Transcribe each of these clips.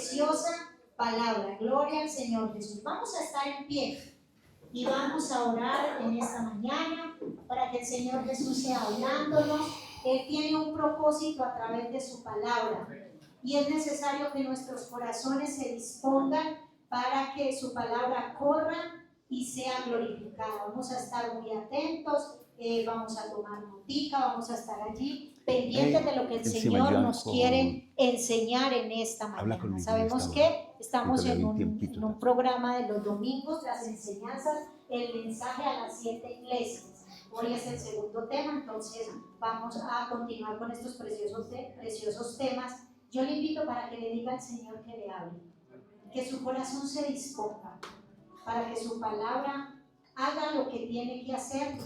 preciosa palabra. Gloria al Señor Jesús. Vamos a estar en pie y vamos a orar en esta mañana para que el Señor Jesús sea hablándonos. Él tiene un propósito a través de su palabra y es necesario que nuestros corazones se dispongan para que su palabra corra y sea glorificada. Vamos a estar muy atentos, vamos a tomar notica, vamos a estar allí pendientes de lo que el Señor nos quiere enseñar en esta mañana. Sabemos que estamos en un programa de los domingos, las enseñanzas, el mensaje a las 7 iglesias. Hoy es el segundo tema, entonces vamos a continuar con estos preciosos temas. Yo le invito para que le diga al Señor que le hable, que su corazón se disponga, para que su palabra haga lo que tiene que hacer.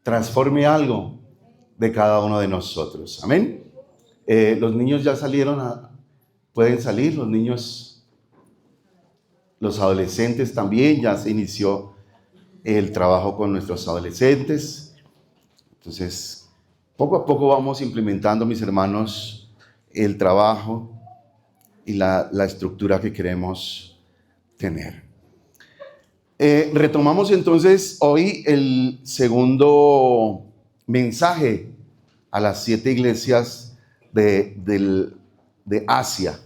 Transforme algo de cada uno de nosotros. Amén. Los niños ya salieron, pueden salir, los niños, los adolescentes también, ya se inició el trabajo con nuestros adolescentes. Entonces, poco a poco vamos implementando, mis hermanos, el trabajo y la estructura que queremos tener. Retomamos entonces hoy el segundo mensaje a las 7 iglesias de Asia.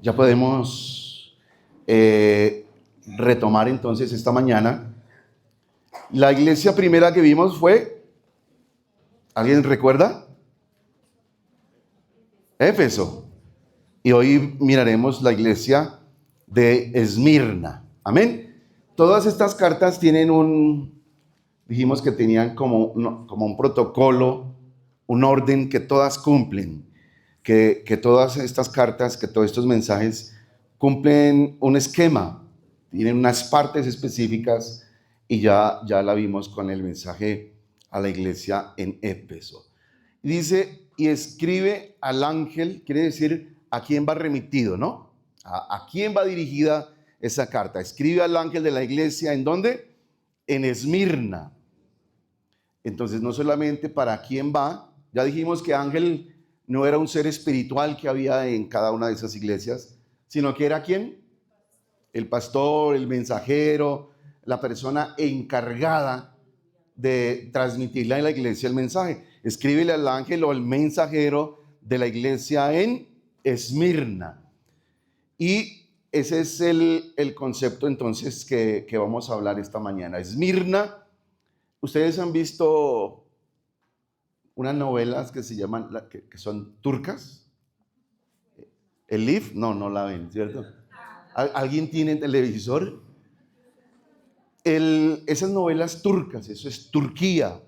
Ya podemos retomar entonces esta mañana. La iglesia primera que vimos fue, ¿alguien recuerda? Éfeso. Y hoy miraremos la iglesia de Esmirna. Amén. Todas estas cartas tienen dijimos que tenían como un protocolo, un orden que todas cumplen, que todas estas cartas, que todos estos mensajes cumplen un esquema, tienen unas partes específicas y ya la vimos con el mensaje a la iglesia en Éfeso. Dice, y escribe al ángel, quiere decir a quién va remitido, ¿no? A quién va dirigida esa carta. Escribe al ángel de la iglesia, ¿en dónde? En Esmirna. Entonces, no solamente para quién va, ya dijimos que ángel no era un ser espiritual que había en cada una de esas iglesias, sino que era ¿quién? El pastor, el mensajero, la persona encargada de transmitirle a la iglesia el mensaje. Escríbele al ángel o al mensajero de la iglesia en Esmirna. Y ese es el concepto entonces que vamos a hablar esta mañana. Esmirna, ustedes han visto unas novelas que se llaman, que son turcas. Elif, no la ven, ¿cierto? ¿Alguien tiene televisor? Esas novelas turcas, eso es Turquía.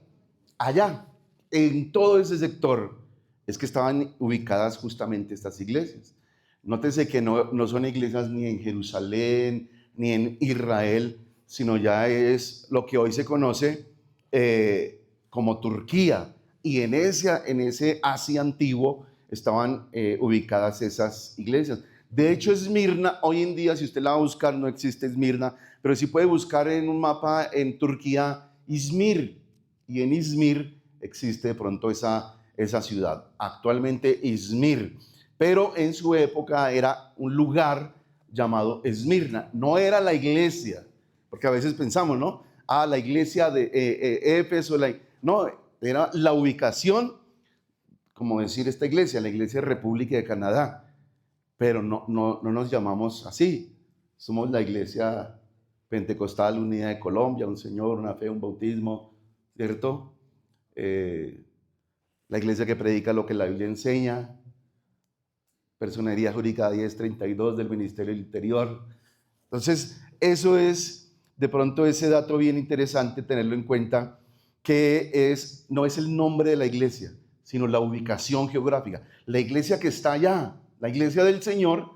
Allá, en todo ese sector, es que estaban ubicadas justamente estas iglesias. Nótese que no son iglesias ni en Jerusalén, ni en Israel, sino ya es lo que hoy se conoce como Turquía. Y en ese Asia antiguo estaban ubicadas esas iglesias. De hecho, Esmirna, hoy en día, si usted la va a buscar, no existe Esmirna, pero sí puede buscar en un mapa en Turquía, Izmir. Y en Izmir existe de pronto esa ciudad. Actualmente Izmir. Pero en su época era un lugar llamado Esmirna. No era la iglesia, porque a veces pensamos, ¿no? La iglesia de Éfeso. No, era la ubicación, como decir esta iglesia, la iglesia República de Canadá. Pero no nos llamamos así. Somos la iglesia Pentecostal Unida de Colombia, un Señor, una fe, un bautismo, ¿cierto? La iglesia que predica lo que la Biblia enseña. Personería Jurídica 1032 del Ministerio del Interior. Entonces, eso es de pronto ese dato bien interesante tenerlo en cuenta, que no es el nombre de la iglesia, sino la ubicación geográfica. La iglesia que está allá, la iglesia del Señor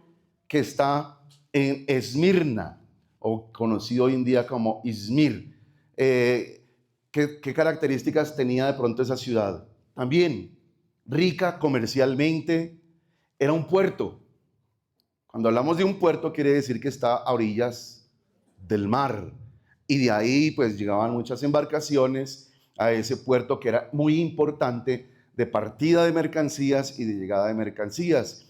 que está en Esmirna, o conocido hoy en día como Izmir. ¿Qué características tenía de pronto esa ciudad? También rica comercialmente, era un puerto. Cuando hablamos de un puerto quiere decir que está a orillas del mar, y de ahí pues llegaban muchas embarcaciones a ese puerto que era muy importante de partida de mercancías y de llegada de mercancías.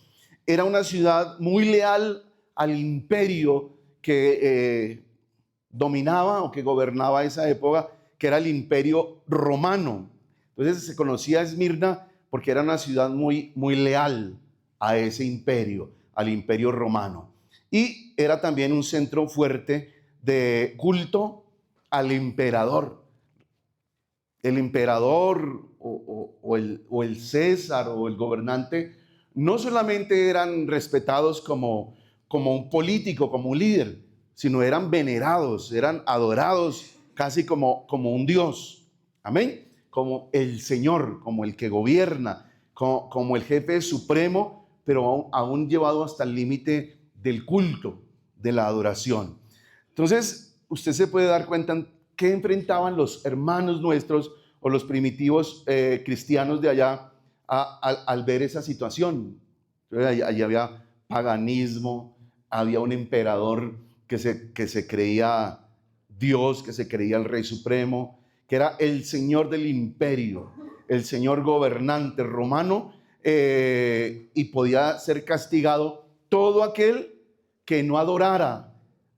Era una ciudad muy leal al imperio que dominaba o que gobernaba esa época, que era el imperio romano. Entonces se conocía a Esmirna porque era una ciudad muy, muy leal a ese imperio, al imperio romano. Y era también un centro fuerte de culto al emperador. El emperador o el César o el gobernante no solamente eran respetados como un político, como un líder, sino eran venerados, eran adorados casi como un Dios. Amén. Como el Señor, como el que gobierna, como el jefe supremo, pero aún llevado hasta el límite del culto, de la adoración. Entonces, usted se puede dar cuenta qué enfrentaban los hermanos nuestros o los primitivos cristianos de allá al ver esa situación. Allí había paganismo, había un emperador que se creía Dios, que se creía el Rey Supremo, que era el Señor del imperio, el Señor gobernante romano, y podía ser castigado todo aquel que no adorara,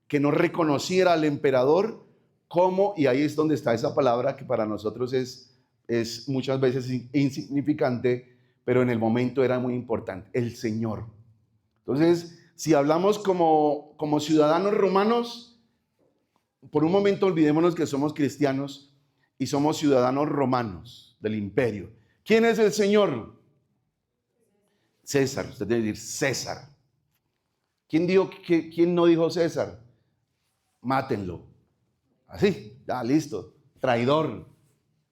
que no reconociera al emperador como, y ahí es donde está esa palabra que para nosotros es muchas veces insignificante, pero en el momento era muy importante, el Señor. Entonces, si hablamos como ciudadanos romanos, por un momento olvidémonos que somos cristianos y somos ciudadanos romanos del imperio. ¿Quién es el Señor? César. Usted debe decir César. ¿Quién no dijo César? Mátenlo. Así, ya listo. Traidor,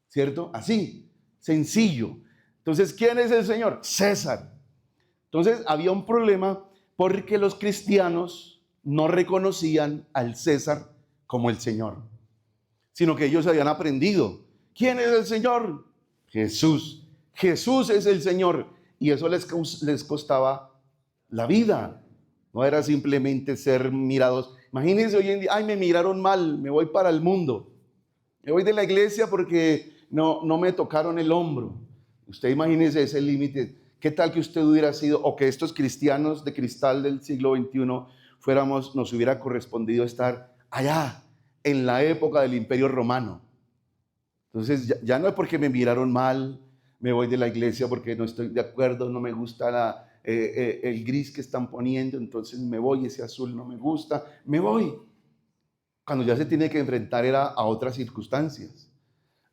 ¿cierto? Así, sencillo. Entonces, ¿quién es el Señor? César. Entonces, había un problema porque los cristianos no reconocían al César como el Señor, sino que ellos habían aprendido. ¿Quién es el Señor? Jesús. Jesús es el Señor. Y eso les costaba la vida. No era simplemente ser mirados. Imagínense hoy en día, ay, me miraron mal, me voy para el mundo. Me voy de la iglesia porque no me tocaron el hombro. Usted imagínese ese límite. ¿Qué tal que usted hubiera sido, o que estos cristianos de cristal del siglo XXI nos hubiera correspondido estar allá, en la época del Imperio Romano? Entonces ya no es porque me miraron mal, me voy de la iglesia porque no estoy de acuerdo, no me gusta el gris que están poniendo, entonces me voy, ese azul no me gusta, me voy. Cuando ya se tiene que enfrentar era a otras circunstancias,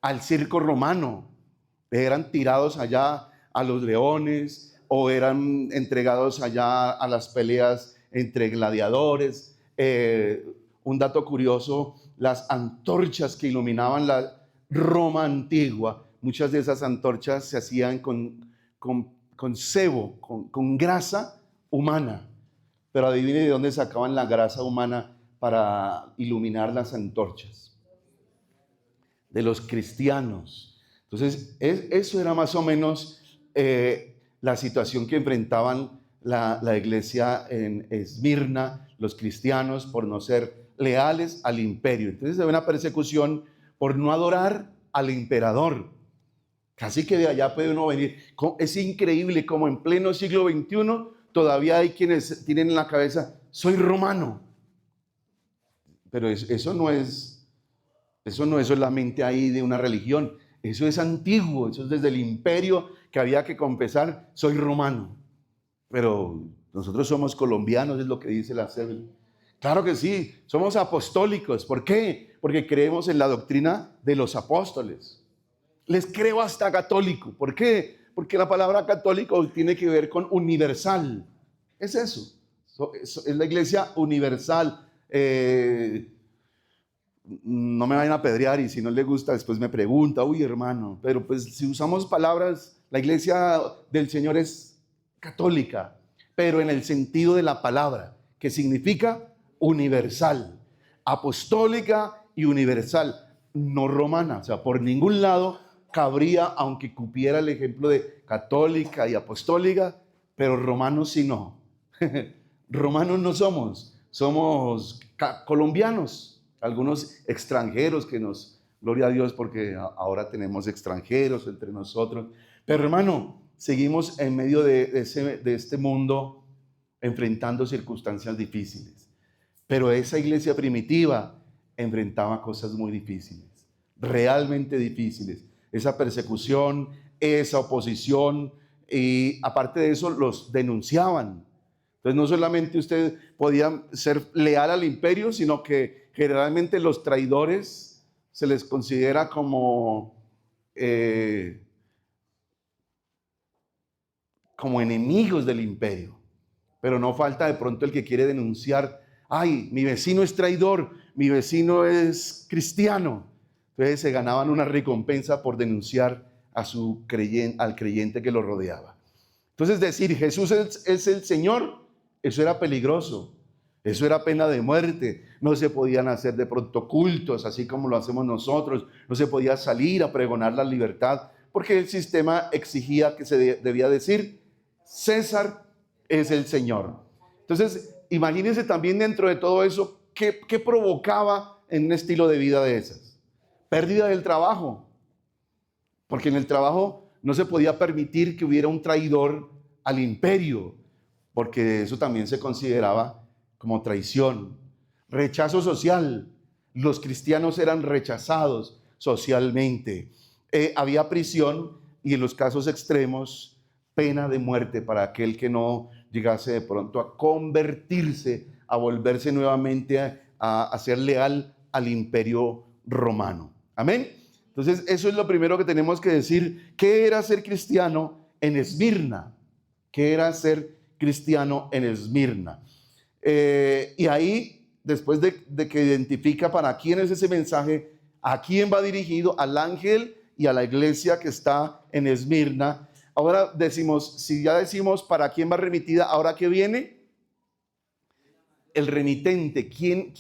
al circo romano. Eran tirados allá a los leones o eran entregados allá a las peleas entre gladiadores. Un dato curioso, las antorchas que iluminaban la Roma antigua, muchas de esas antorchas se hacían con sebo, con grasa humana. Pero adivine de dónde sacaban la grasa humana para iluminar las antorchas. De los cristianos. Entonces, eso era más o menos la situación que enfrentaban la iglesia en Esmirna, los cristianos, por no ser leales al imperio. Entonces, había una persecución por no adorar al emperador. Casi que de allá puede uno venir. Es increíble como en pleno siglo XXI todavía hay quienes tienen en la cabeza, soy romano. Pero eso no es solamente ahí de una religión. Eso es antiguo, eso es desde el imperio que había que confesar, soy romano. Pero nosotros somos colombianos, es lo que dice la cédula. Claro que sí, somos apostólicos. ¿Por qué? Porque creemos en la doctrina de los apóstoles. Les creo hasta católico. ¿Por qué? Porque la palabra católico tiene que ver con universal. Es eso. Es la iglesia universal. No me vayan a apedrear y si no le gusta después me pregunta, uy hermano, pero pues si usamos palabras, la iglesia del Señor es católica, pero en el sentido de la palabra, que significa universal, apostólica y universal, no romana. O sea, por ningún lado cabría, aunque cupiera el ejemplo de católica y apostólica, pero romanos sí no. Romanos no somos colombianos, algunos extranjeros que gloria a Dios porque ahora tenemos extranjeros entre nosotros, pero hermano, seguimos en medio de este mundo enfrentando circunstancias difíciles, pero esa iglesia primitiva enfrentaba cosas muy difíciles, realmente difíciles, esa persecución, esa oposición, y aparte de eso los denunciaban. Entonces no solamente usted podía ser leal al imperio, sino que generalmente los traidores se les considera como enemigos del imperio. Pero no falta de pronto el que quiere denunciar, ay, mi vecino es traidor, mi vecino es cristiano. Entonces se ganaban una recompensa por denunciar al creyente que lo rodeaba. Entonces decir Jesús es el Señor, eso era peligroso, eso era pena de muerte. No se podían hacer de pronto cultos así como lo hacemos nosotros, no se podía salir a pregonar la libertad porque el sistema exigía que se debía decir César es el Señor. Entonces imagínense también dentro de todo eso qué provocaba en un estilo de vida de esas. Pérdida del trabajo, porque en el trabajo no se podía permitir que hubiera un traidor al imperio, porque eso también se consideraba como traición. Rechazo social, los cristianos eran rechazados socialmente. Había prisión y en los casos extremos, pena de muerte para aquel que no llegase de pronto a convertirse, a volverse nuevamente a ser leal al imperio romano. Amén. Entonces, eso es lo primero que tenemos que decir. ¿Qué era ser cristiano en Esmirna? ¿Qué era ser cristiano en Esmirna? Y ahí, después de que identifica para quién es ese mensaje, a quién va dirigido, al ángel y a la iglesia que está en Esmirna. Ahora decimos, si ya decimos para quién va remitida, ¿ahora qué viene? El remitente. ¿Quién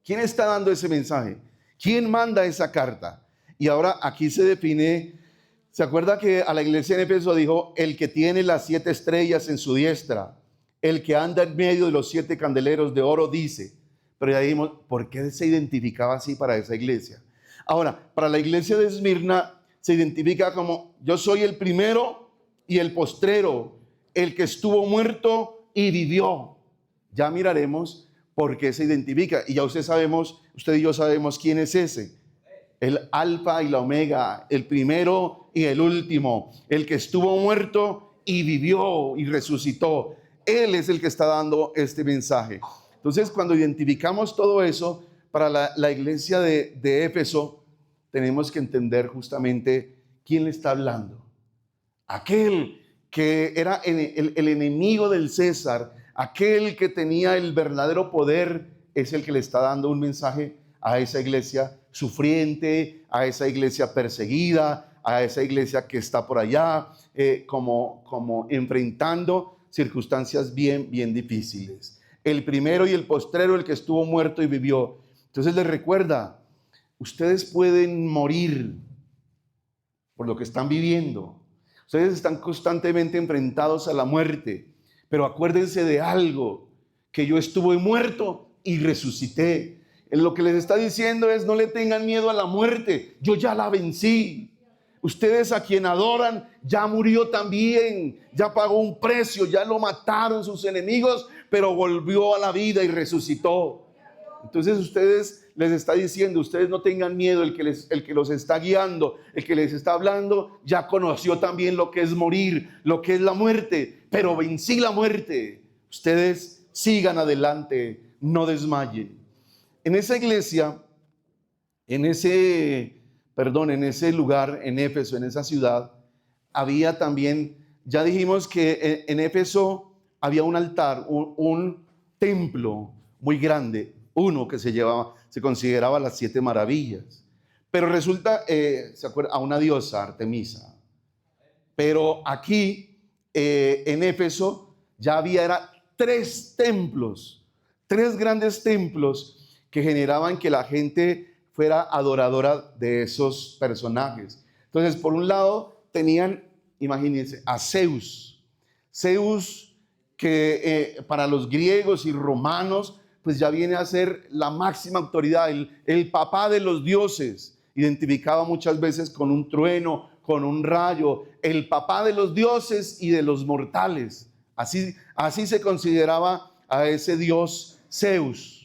está dando ese mensaje? ¿Quién manda esa carta? Y ahora aquí se define. ¿Se acuerda que a la iglesia en Éfeso dijo el que tiene las 7 estrellas en su diestra, el que anda en medio de los 7 candeleros de oro dice? Pero ya dijimos, ¿por qué se identificaba así para esa iglesia? Ahora, para la iglesia de Esmirna se identifica como yo soy el primero y el postrero, el que estuvo muerto y vivió. Ya miraremos por qué se identifica. Y ya usted y yo sabemos quién es ese. El alfa y la omega, el primero y el último, el que estuvo muerto y vivió y resucitó. Él es el que está dando este mensaje. Entonces, cuando identificamos todo eso, para la iglesia de Éfeso, tenemos que entender justamente quién le está hablando. Aquel que era el enemigo del César, aquel que tenía el verdadero poder, es el que le está dando un mensaje a esa iglesia sufriente, a esa iglesia perseguida, a esa iglesia que está por allá, como enfrentando circunstancias bien difíciles. El primero y el postrero, el que estuvo muerto y vivió. Entonces les recuerda, ustedes pueden morir por lo que están viviendo. Ustedes están constantemente enfrentados a la muerte, pero acuérdense de algo, que yo estuve muerto y resucité. En lo que les está diciendo es, no le tengan miedo a la muerte, yo ya la vencí. Ustedes a quien adoran ya murió también, ya pagó un precio, ya lo mataron sus enemigos, pero volvió a la vida y resucitó. Entonces ustedes les está diciendo, ustedes no tengan miedo, el que los está guiando, el que les está hablando, ya conoció también lo que es morir, lo que es la muerte, pero vencí la muerte. Ustedes sigan adelante, no desmayen. En esa iglesia, en ese lugar, en Éfeso, en esa ciudad, había también, ya dijimos que en Éfeso había un altar, un templo muy grande, uno que se consideraba las 7 maravillas. Pero resulta, ¿se acuerda? A una diosa, Artemisa. Pero aquí, en Éfeso, ya había 3 templos, 3 grandes templos que generaban que la gente fuera adoradora de esos personajes. Entonces, por un lado, tenían, imagínense, a Zeus. Zeus, que para los griegos y romanos, pues ya viene a ser la máxima autoridad, el papá de los dioses, identificado muchas veces con un trueno, con un rayo, el papá de los dioses y de los mortales. Así se consideraba a ese dios Zeus.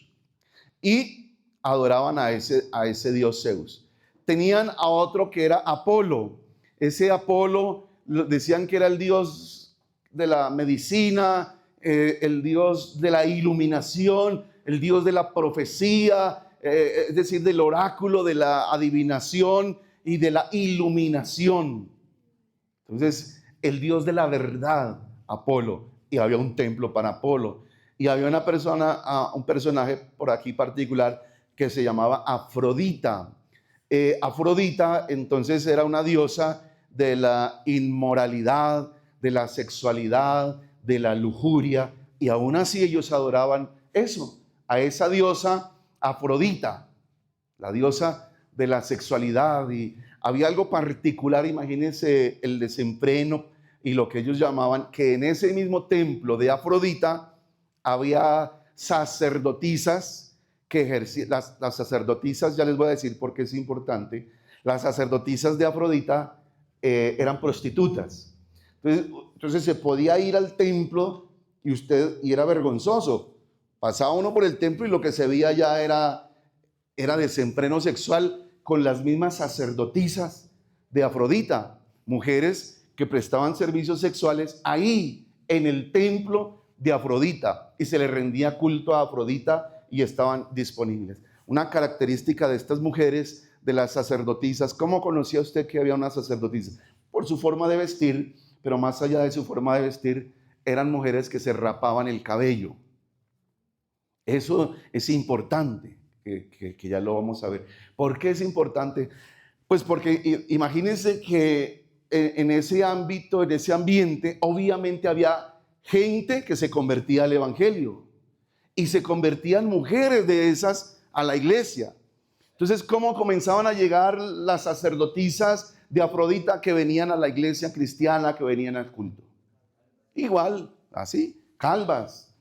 Y adoraban a ese dios Zeus. Tenían a otro que era Apolo. Ese Apolo decían que era el dios de la medicina, el dios de la iluminación, el dios de la profecía, es decir, del oráculo, de la adivinación y de la iluminación. Entonces, el dios de la verdad, Apolo, y había un templo para Apolo. Y había un personaje por aquí particular que se llamaba Afrodita. Afrodita entonces era una diosa de la inmoralidad, de la sexualidad, de la lujuria, y aún así ellos adoraban eso, a esa diosa Afrodita, la diosa de la sexualidad. Y había algo particular, imagínense el desenfreno y lo que ellos llamaban, que en ese mismo templo de Afrodita había sacerdotisas que ejercían, las sacerdotisas, ya les voy a decir por qué es importante, las sacerdotisas de Afrodita eran prostitutas. Entonces se podía ir al templo y era vergonzoso. Pasaba uno por el templo y lo que se veía ya era desenfreno sexual con las mismas sacerdotisas de Afrodita, mujeres que prestaban servicios sexuales ahí en el templo de Afrodita y se le rendía culto a Afrodita y estaban disponibles. Una característica de estas mujeres, de las sacerdotisas, ¿cómo conocía usted que había una sacerdotisa? Por su forma de vestir, pero más allá de su forma de vestir, eran mujeres que se rapaban el cabello. Eso es importante, que ya lo vamos a ver. ¿Por qué es importante? Pues porque imagínense que en ese ámbito, en ese ambiente, obviamente había gente que se convertía al evangelio y se convertían mujeres de esas a la iglesia. Entonces, ¿cómo comenzaban a llegar las sacerdotisas de Afrodita que venían a la iglesia cristiana, que venían al culto? Igual, así, calvas.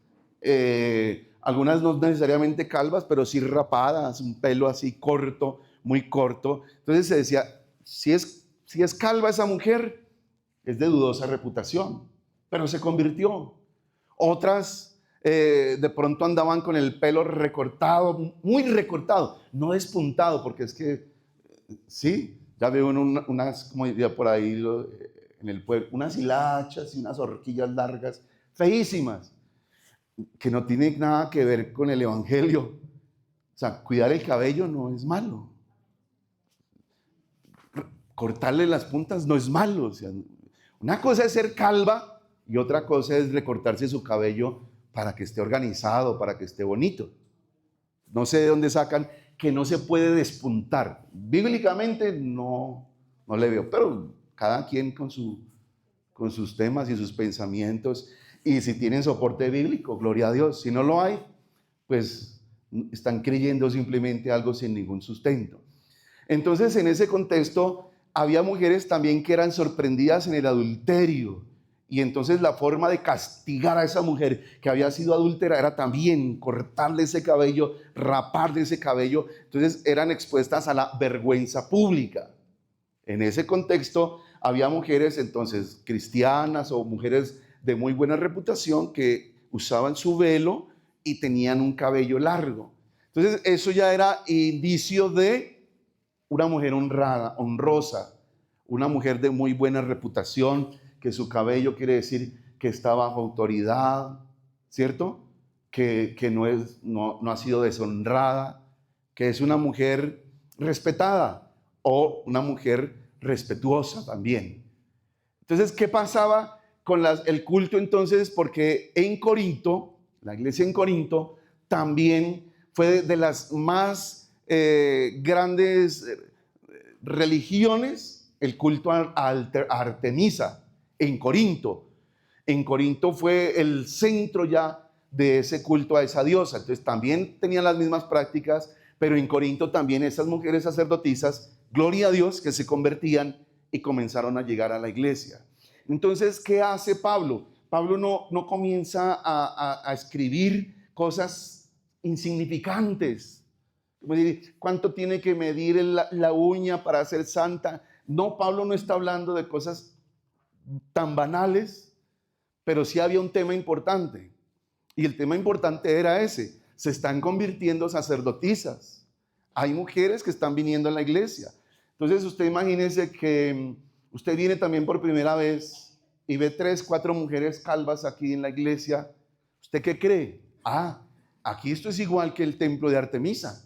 Algunas no necesariamente calvas, pero sí rapadas, un pelo así corto, muy corto. Entonces se decía, si es calva esa mujer, es de dudosa reputación, pero se convirtió. Otras de pronto andaban con el pelo recortado, muy recortado, no despuntado, porque es que, sí, ya veo unas, como diría por ahí en el pueblo, unas hilachas y unas horquillas largas, feísimas, que no tienen nada que ver con el evangelio. O sea, cuidar el cabello no es malo. Cortarle las puntas no es malo. O sea, una cosa es ser calva y otra cosa es recortarse su cabello para que esté organizado, para que esté bonito. No sé de dónde sacan que no se puede despuntar. Bíblicamente no le veo, pero cada quien con sus temas y sus pensamientos. Y si tienen soporte bíblico, gloria a Dios. Si no lo hay, pues están creyendo simplemente algo sin ningún sustento. Entonces, en ese contexto, había mujeres también que eran sorprendidas en el adulterio. Y entonces la forma de castigar a esa mujer que había sido adúltera era también cortarle ese cabello, raparle ese cabello. Entonces eran expuestas a la vergüenza pública. En ese contexto había mujeres entonces cristianas o mujeres de muy buena reputación que usaban su velo y tenían un cabello largo. Entonces eso ya era indicio de una mujer honrada, honrosa, una mujer de muy buena reputación, que su cabello quiere decir que está bajo autoridad, ¿cierto? Que no ha sido deshonrada, que es una mujer respetada o una mujer respetuosa también. Entonces, ¿qué pasaba con el culto entonces? Porque en Corinto, la iglesia en Corinto, también fue de las más grandes religiones, el culto a Artemisa en Corinto. En Corinto fue el centro ya de ese culto a esa diosa. Entonces también tenían las mismas prácticas, pero en Corinto también esas mujeres sacerdotisas, gloria a Dios, que se convertían y comenzaron a llegar a la iglesia. Entonces, ¿qué hace Pablo? Pablo no comienza a escribir cosas insignificantes. ¿Cuánto tiene que medir la uña para ser santa? No, Pablo no está hablando de cosas tan banales, pero sí había un tema importante. Y el tema importante era ese: se están convirtiendo sacerdotisas. Hay mujeres que están viniendo a la iglesia. Entonces usted imagínese que usted viene también por primera vez y ve 3, 4 mujeres calvas aquí en la iglesia. ¿Usted qué cree? Aquí esto es igual que el templo de Artemisa.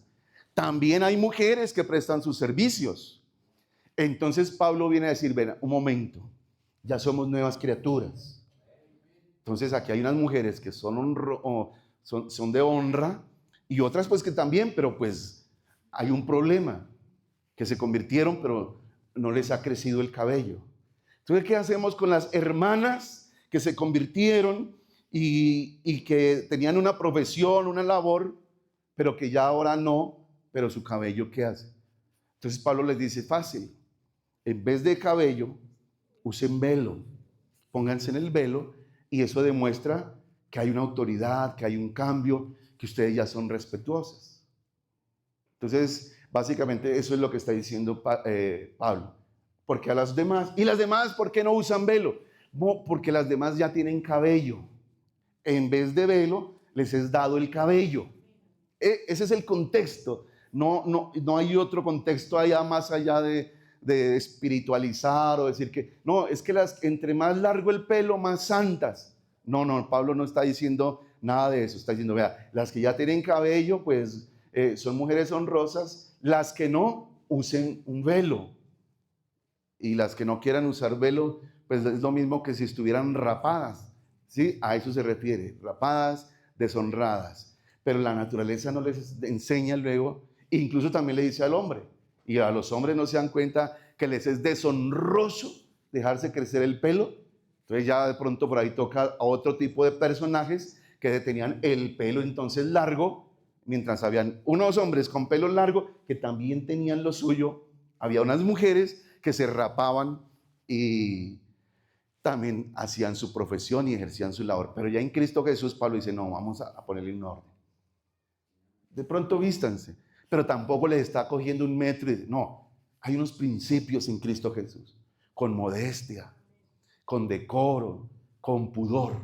También hay mujeres que prestan sus servicios. Entonces Pablo viene a decir: ven, un momento, ya somos nuevas criaturas. Entonces aquí hay unas mujeres que son de honra y otras pues que también, pero pues hay un problema, que se convirtieron pero no les ha crecido el cabello. Entonces, ¿qué hacemos con las hermanas que se convirtieron y que tenían una profesión, una labor, pero que ya ahora no, pero su cabello qué hace? Entonces Pablo les dice: fácil, en vez de cabello, usen velo, pónganse en el velo, y eso demuestra que hay una autoridad, que hay un cambio, que ustedes ya son respetuosas. Entonces, básicamente eso es lo que está diciendo Pablo. Porque a las demás, y las demás, ¿por qué no usan velo? No, porque las demás ya tienen cabello. En vez de velo, les es dado el cabello. Ese es el contexto. No hay otro contexto allá más allá de espiritualizar o decir que, no, es que entre más largo el pelo, más santas. No, Pablo no está diciendo nada de eso. Está diciendo, vea, las que ya tienen cabello, pues son mujeres honrosas. Las que no, usen un velo. Y las que no quieran usar velo, pues es lo mismo que si estuvieran rapadas, ¿sí? A eso se refiere, rapadas, deshonradas. Pero la naturaleza no les enseña luego, incluso también le dice al hombre, y a los hombres no se dan cuenta que les es deshonroso dejarse crecer el pelo. Entonces ya de pronto por ahí toca a otro tipo de personajes que tenían el pelo entonces largo, mientras habían unos hombres con pelo largo que también tenían lo suyo. Había unas mujeres que se rapaban y también hacían su profesión y ejercían su labor. Pero ya en Cristo Jesús, Pablo dice, no, vamos a ponerle un orden. De pronto vístanse, pero tampoco les está cogiendo un metro. No, hay unos principios en Cristo Jesús, con modestia, con decoro, con pudor.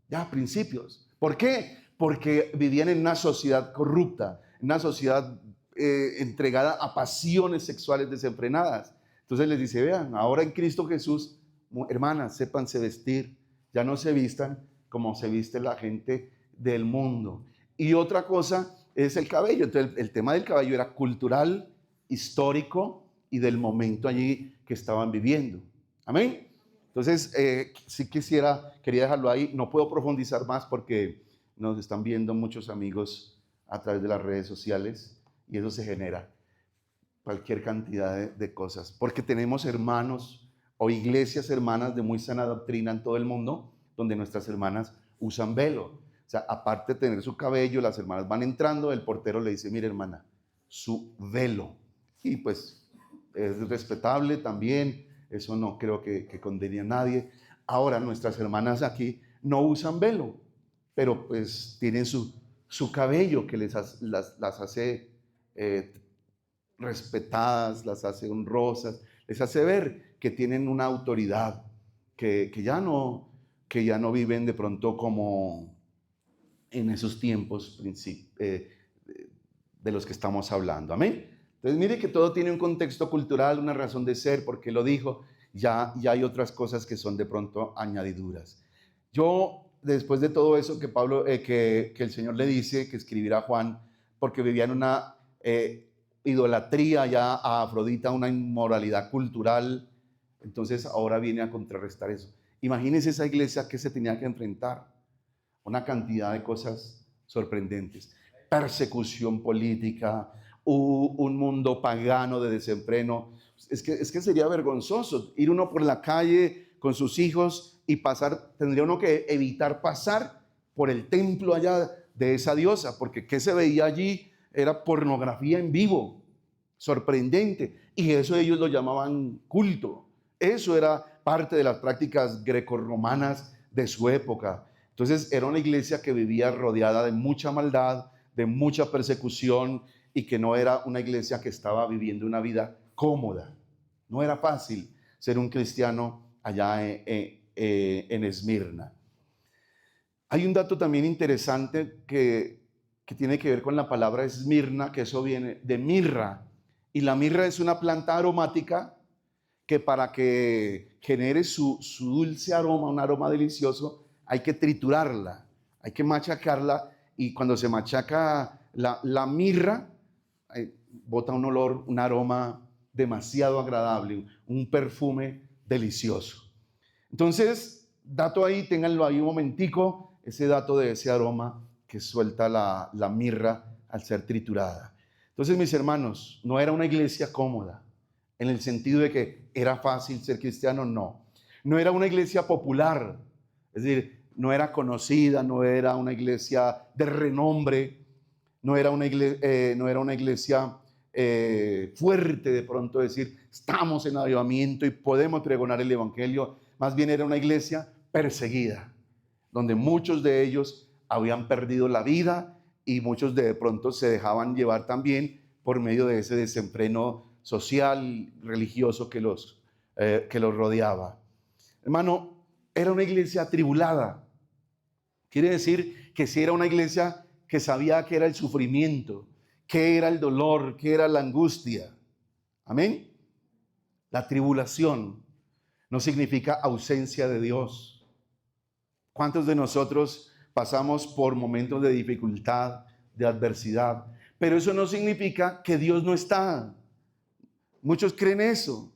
Ya, principios. ¿Por qué? Porque vivían en una sociedad corrupta, en una sociedad entregada a pasiones sexuales desenfrenadas. Entonces les dice, vean, ahora en Cristo Jesús, hermanas, sépanse vestir, ya no se vistan como se viste la gente del mundo. Y otra cosa es el cabello. Entonces el tema del cabello era cultural, histórico y del momento allí que estaban viviendo. Amén. Entonces sí quería dejarlo ahí. No puedo profundizar más porque nos están viendo muchos amigos a través de las redes sociales y eso se genera cualquier cantidad de cosas, porque tenemos hermanos o iglesias hermanas de muy sana doctrina en todo el mundo, donde nuestras hermanas usan velo. O sea, aparte de tener su cabello, las hermanas van entrando, el portero le dice, mire hermana, su velo. Y pues es respetable también, eso no creo que condene a nadie. Ahora, nuestras hermanas aquí no usan velo, pero pues tienen su cabello que las hace respetadas, las hace honrosas, les hace ver que tienen una autoridad, que ya no viven de pronto como en esos tiempos de los que estamos hablando. Amén. Entonces mire que todo tiene un contexto cultural, una razón de ser, porque lo dijo. Ya hay otras cosas que son de pronto añadiduras. Yo, después de todo eso que Pablo, que el Señor le dice que escribirá a Juan, porque vivía en una idolatría ya a Afrodita, una inmoralidad cultural, entonces ahora viene a contrarrestar eso. Imagínense esa iglesia que se tenía que enfrentar, una cantidad de cosas sorprendentes, persecución política, un mundo pagano de desenfreno. Es que sería vergonzoso ir uno por la calle con sus hijos y tendría uno que evitar pasar por el templo allá de esa diosa, porque ¿qué se veía allí? Era pornografía en vivo, sorprendente, y eso ellos lo llamaban culto. Eso era parte de las prácticas grecorromanas de su época. Entonces era una iglesia que vivía rodeada de mucha maldad, de mucha persecución, y que no era una iglesia que estaba viviendo una vida cómoda. No era fácil ser un cristiano allá en Esmirna. Hay un dato también interesante que tiene que ver con la palabra Esmirna, que eso viene de mirra. Y la mirra es una planta aromática que para que genere su dulce aroma, un aroma delicioso, hay que triturarla, hay que machacarla, y cuando se machaca la mirra, bota un olor, un aroma demasiado agradable, un perfume delicioso. Entonces, dato ahí, ténganlo ahí un momentico, ese dato de ese aroma que suelta la mirra al ser triturada. Entonces, mis hermanos, no era una iglesia cómoda, en el sentido de que era fácil ser cristiano, no. No era una iglesia popular, es decir, no era conocida, no era una iglesia de renombre, no era una iglesia fuerte de pronto decir, estamos en avivamiento y podemos pregonar el evangelio. Más bien era una iglesia perseguida, donde muchos de ellos habían perdido la vida y muchos de pronto se dejaban llevar también por medio de ese desenfreno social, religioso que los rodeaba. Hermano, era una iglesia atribulada. Quiere decir que si era una iglesia que sabía que era el sufrimiento, que era el dolor, que era la angustia. Amén. La tribulación no significa ausencia de Dios. ¿Cuántos de nosotros pasamos por momentos de dificultad, de adversidad? Pero eso no significa que Dios no está. Muchos creen eso,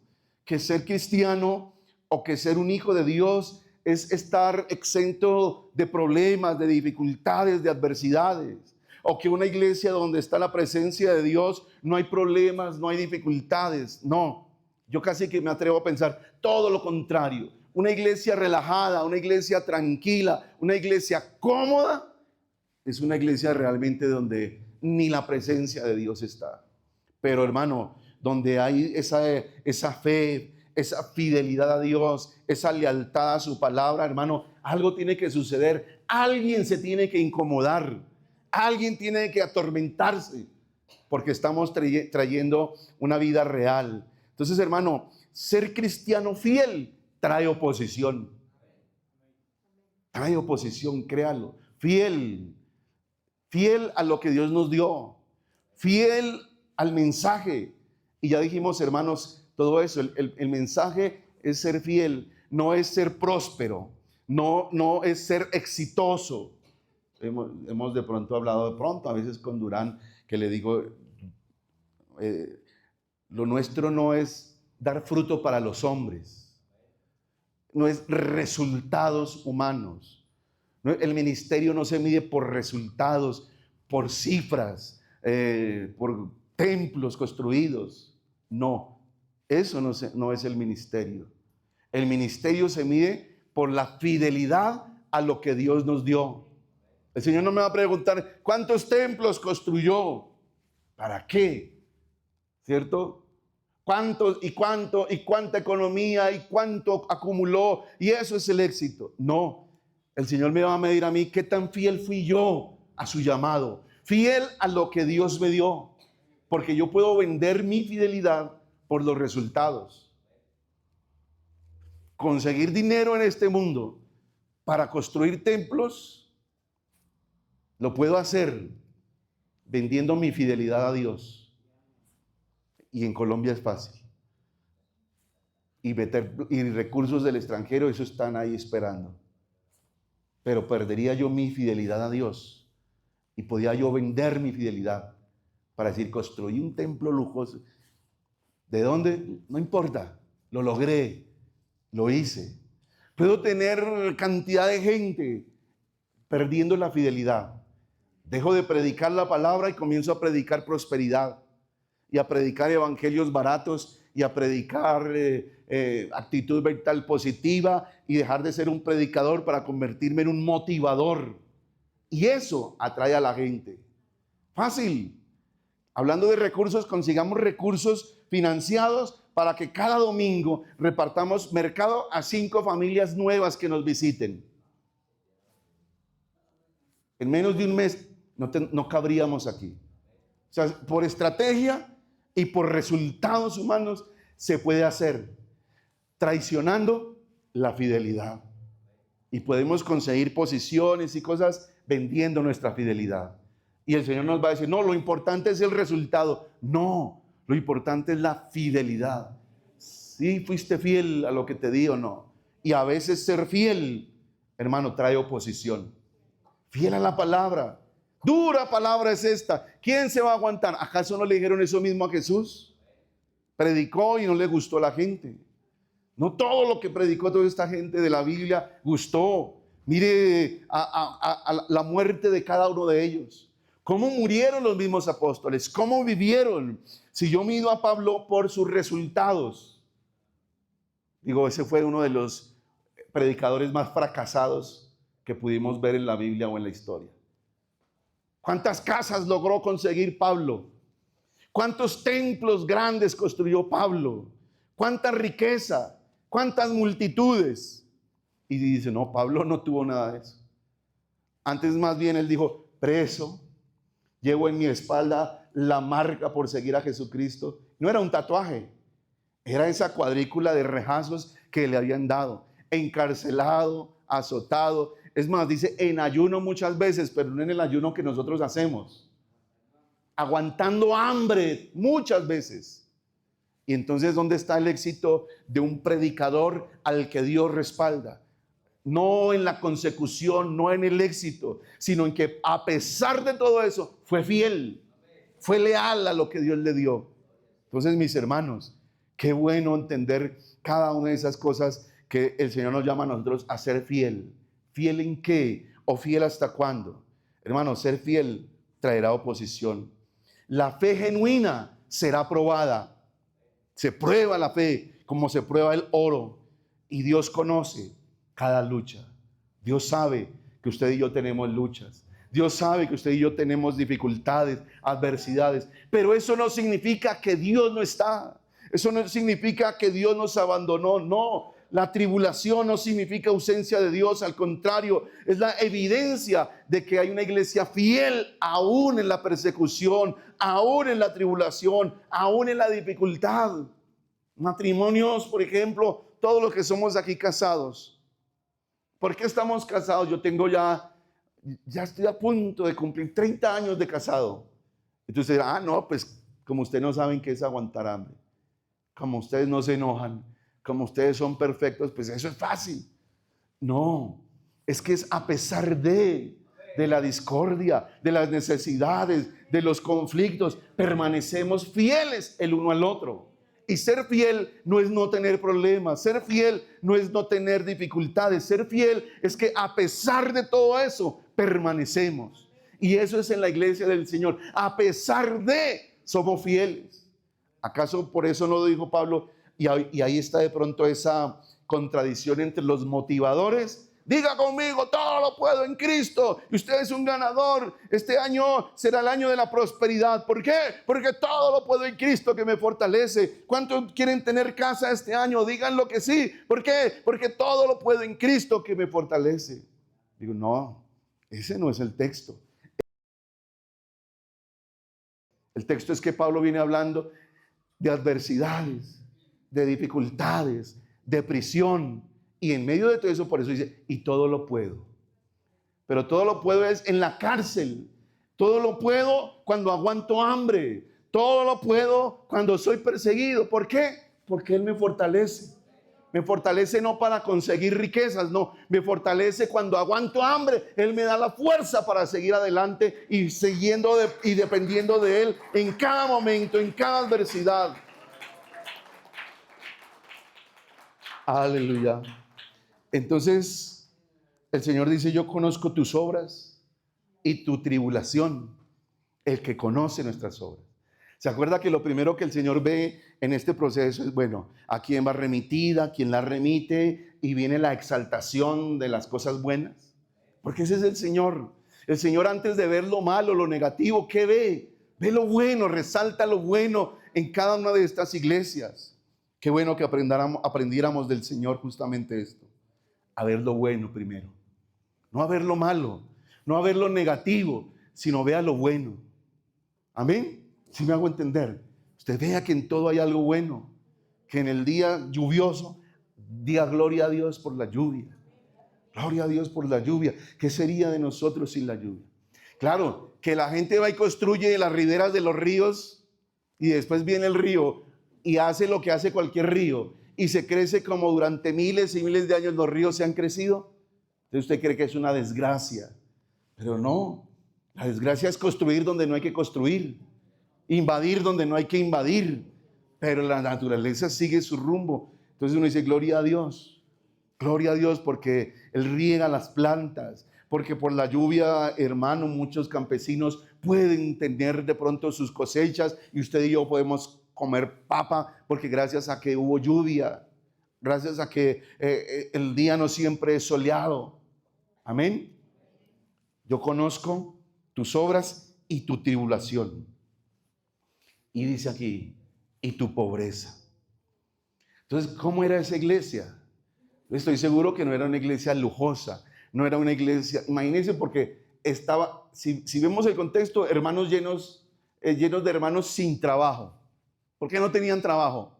que ser cristiano o que ser un hijo de Dios es estar exento de problemas, de dificultades, de adversidades. O que una iglesia donde está la presencia de Dios no hay problemas, no hay dificultades. No, yo casi que me atrevo a pensar todo lo contrario. Una iglesia relajada, una iglesia tranquila, una iglesia cómoda, es una iglesia realmente donde ni la presencia de Dios está. Pero hermano, donde hay esa fe, esa fidelidad a Dios, esa lealtad a su palabra, hermano, algo tiene que suceder. Alguien se tiene que incomodar. Alguien tiene que atormentarse. Porque estamos trayendo una vida real. Entonces, hermano, ser cristiano fiel trae oposición. Trae oposición, créalo. Fiel. Fiel a lo que Dios nos dio. Fiel al mensaje. Y ya dijimos, hermanos, todo eso. El mensaje es ser fiel. No es ser próspero. No es ser exitoso. Hemos de pronto hablado a veces con Durán, que le digo, lo nuestro no es dar fruto para los hombres. No es resultados humanos. El ministerio no se mide por resultados, por cifras, por templos construidos. No, eso no es el ministerio. El ministerio se mide por la fidelidad a lo que Dios nos dio. El Señor no me va a preguntar cuántos templos construyó, ¿para qué? ¿Cierto? ¿Cuántos y cuánto y cuánta economía y cuánto acumuló? Y eso es el éxito. No, el Señor me va a medir a mí qué tan fiel fui yo a su llamado, fiel a lo que Dios me dio, porque yo puedo vender mi fidelidad por los resultados. Conseguir dinero en este mundo para construir templos, lo puedo hacer vendiendo mi fidelidad a Dios. Y en Colombia es fácil. Y recursos del extranjero, eso están ahí esperando. Pero perdería yo mi fidelidad a Dios. Y podía yo vender mi fidelidad para decir, construí un templo lujoso. ¿De dónde? No importa. Lo logré. Lo hice. Puedo tener cantidad de gente perdiendo la fidelidad. Dejo de predicar la palabra y comienzo a predicar prosperidad y a predicar evangelios baratos y a predicar actitud mental positiva y dejar de ser un predicador para convertirme en un motivador. Y eso atrae a la gente. Fácil. Hablando de recursos, consigamos recursos financiados para que cada domingo repartamos mercado a 5 familias nuevas que nos visiten. En menos de un mes no cabríamos aquí. O sea, por estrategia y por resultados humanos se puede hacer, traicionando la fidelidad. Y podemos conseguir posiciones y cosas vendiendo nuestra fidelidad. Y el Señor nos va a decir, no, lo importante es el resultado. No, lo importante es la fidelidad. Si fuiste fiel a lo que te di o no. Y a veces ser fiel, hermano, trae oposición. Fiel a la palabra. Dura palabra es esta. ¿Quién se va a aguantar? ¿Acaso no le dijeron eso mismo a Jesús? Predicó y no le gustó a la gente. No todo lo que predicó toda esta gente de la Biblia gustó. Mire a la muerte de cada uno de ellos. ¿Cómo murieron los mismos apóstoles? ¿Cómo vivieron? Si yo mido a Pablo por sus resultados. Digo, ese fue uno de los predicadores más fracasados que pudimos ver en la Biblia o en la historia. ¿Cuántas casas logró conseguir Pablo? ¿Cuántos templos grandes construyó Pablo? ¿Cuánta riqueza? ¿Cuántas multitudes? Y dice, no, Pablo no tuvo nada de eso. Antes más bien él dijo, preso, llevo en mi espalda la marca por seguir a Jesucristo? No era un tatuaje, era esa cuadrícula de rejazos que le habían dado. Encarcelado, azotado. Es más, dice en ayuno muchas veces, pero no en el ayuno que nosotros hacemos. Aguantando hambre muchas veces. Y entonces, ¿dónde está el éxito de un predicador al que Dios respalda? No en la consecución, no en el éxito, sino en que a pesar de todo eso, fue fiel, fue leal a lo que Dios le dio. Entonces, mis hermanos, qué bueno entender cada una de esas cosas que el Señor nos llama a nosotros a ser fiel. ¿Fiel en qué? ¿O fiel hasta cuándo? Hermanos, ser fiel traerá oposición. La fe genuina será probada. Se prueba la fe como se prueba el oro. Y Dios conoce cada lucha. Dios sabe que usted y yo tenemos luchas. Dios sabe que usted y yo tenemos dificultades, adversidades. Pero eso no significa que Dios no está. Eso no significa que Dios nos abandonó. No, la tribulación no significa ausencia de Dios. Al contrario, es la evidencia de que hay una iglesia fiel aún en la persecución, aún en la tribulación, aún en la dificultad. Matrimonios, por ejemplo, todos los que somos aquí casados. ¿Por qué estamos casados? Yo tengo ya estoy a punto de cumplir 30 años de casado. Entonces, no, pues como ustedes no saben qué es aguantar hambre, como ustedes no se enojan, como ustedes son perfectos, pues eso es fácil. No, es que es a pesar de la discordia, de las necesidades, de los conflictos, permanecemos fieles el uno al otro. Y ser fiel no es no tener problemas, ser fiel no es no tener dificultades, ser fiel es que a pesar de todo eso, permanecemos. Y eso es en la iglesia del Señor, a pesar de, somos fieles. ¿Acaso por eso no lo dijo Pablo? Y ahí está de pronto esa contradicción entre los motivadores. Diga conmigo, todo lo puedo en Cristo. Y usted es un ganador. Este año será el año de la prosperidad. ¿Por qué? Porque todo lo puedo en Cristo que me fortalece. ¿Cuántos quieren tener casa este año? Díganlo que sí. ¿Por qué? Porque todo lo puedo en Cristo que me fortalece. Digo, no, ese no es el texto. El texto es que Pablo viene hablando de adversidades, de dificultades, de prisión. Y en medio de todo eso, por eso dice, y todo lo puedo. Pero todo lo puedo es en la cárcel. Todo lo puedo cuando aguanto hambre. Todo lo puedo cuando soy perseguido. ¿Por qué? Porque Él me fortalece. Me fortalece no para conseguir riquezas, no. Me fortalece cuando aguanto hambre. Él me da la fuerza para seguir adelante y y dependiendo de Él en cada momento, en cada adversidad. Aleluya. Entonces, el Señor dice, yo conozco tus obras y tu tribulación, el que conoce nuestras obras. ¿Se acuerda que lo primero que el Señor ve en este proceso es, bueno, a quién va remitida, a quién la remite, y viene la exaltación de las cosas buenas? Porque ese es el Señor. El Señor, antes de ver lo malo, lo negativo, ¿qué ve? Ve lo bueno, resalta lo bueno en cada una de estas iglesias. Qué bueno que aprendiéramos del Señor justamente esto. A ver lo bueno primero, no a ver lo malo, no a ver lo negativo, sino vea lo bueno. Amén. Si me hago entender, usted vea que en todo hay algo bueno, que en el día lluvioso diga gloria a Dios por la lluvia. Gloria a Dios por la lluvia. ¿Qué sería de nosotros sin la lluvia? Claro, que la gente va y construye las riberas de los ríos y después viene el río y hace lo que hace cualquier río. Y se crece como durante miles y miles de años los ríos se han crecido. Entonces usted cree que es una desgracia. Pero no, la desgracia es construir donde no hay que construir, invadir donde no hay que invadir. Pero la naturaleza sigue su rumbo. Entonces uno dice, gloria a Dios porque Él riega las plantas. Porque por la lluvia, hermano, muchos campesinos pueden tener de pronto sus cosechas y usted y yo podemos comer papa, porque gracias a que hubo lluvia, gracias a que el día no siempre es soleado. Amén. Yo conozco tus obras y tu tribulación. Y dice aquí, y tu pobreza. Entonces, ¿cómo era esa iglesia? Estoy seguro que no era una iglesia lujosa, no era una iglesia, imagínense, porque estaba, si vemos el contexto, hermanos llenos llenos de hermanos sin trabajo. ¿Por qué no tenían trabajo?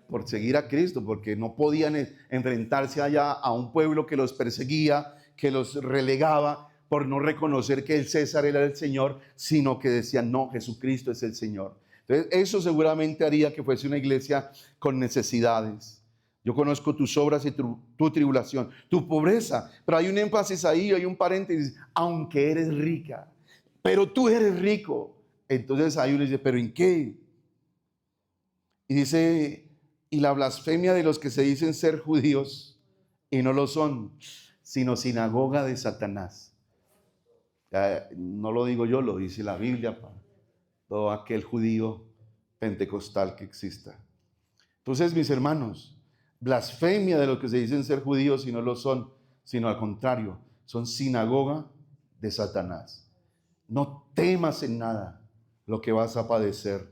Por seguir a Cristo, porque no podían enfrentarse allá a un pueblo que los perseguía, que los relegaba, por no reconocer que el César era el Señor, sino que decían, no, Jesucristo es el Señor. Entonces, eso seguramente haría que fuese una iglesia con necesidades. Yo conozco tus obras y tu tribulación, tu pobreza, pero hay un énfasis ahí, hay un paréntesis, aunque eres rica, pero tú eres rico. Entonces ahí uno dice, ¿pero en qué? Y dice, y la blasfemia de los que se dicen ser judíos y no lo son, sino sinagoga de Satanás. Ya, no lo digo yo, lo dice la Biblia para todo aquel judío pentecostal que exista. Entonces, mis hermanos, blasfemia de los que se dicen ser judíos y no lo son, sino al contrario, son sinagoga de Satanás. No temas en nada lo que vas a padecer.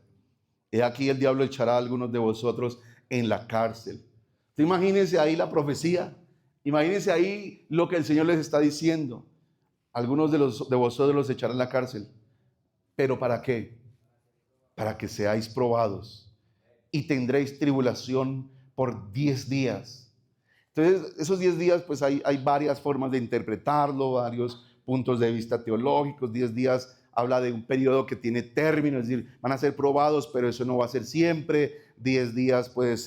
He aquí el diablo echará a algunos de vosotros en la cárcel. Imagínense ahí la profecía, imagínense ahí lo que el Señor les está diciendo. Algunos de vosotros los echarán en la cárcel. ¿Pero para qué? Para que seáis probados y tendréis tribulación por 10 días. Entonces, esos 10 días, pues hay varias formas de interpretarlo, varios puntos de vista teológicos. 10 días habla de un periodo que tiene término, es decir, van a ser probados, pero eso no va a ser siempre. 10 días puede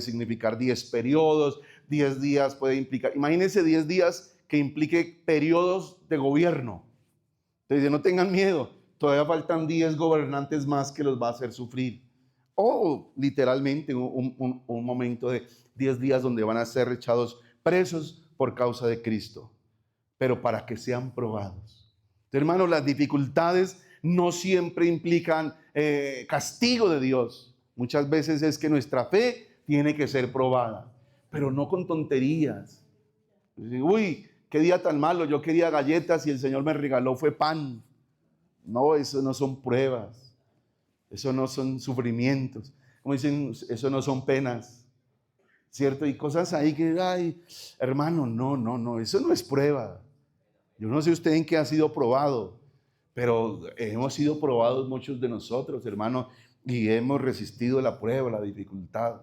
significar 10 periodos. 10 días puede implicar, imagínense 10 días que implique periodos de gobierno. Entonces, no tengan miedo, todavía faltan 10 gobernantes más que los va a hacer sufrir. O literalmente un momento de 10 días donde van a ser echados presos por causa de Cristo, pero para que sean probados. Hermanos, las dificultades no siempre implican castigo de Dios. Muchas veces es que nuestra fe tiene que ser probada, pero no con tonterías. Uy, qué día tan malo, yo quería galletas y el Señor me regaló fue pan. No, eso no son pruebas, eso no son sufrimientos, como dicen, eso no son penas, ¿cierto? Y cosas ahí que, ay, hermano, no, eso no es prueba. Yo no sé usted en qué ha sido probado, pero hemos sido probados muchos de nosotros, hermano, y hemos resistido la prueba, la dificultad.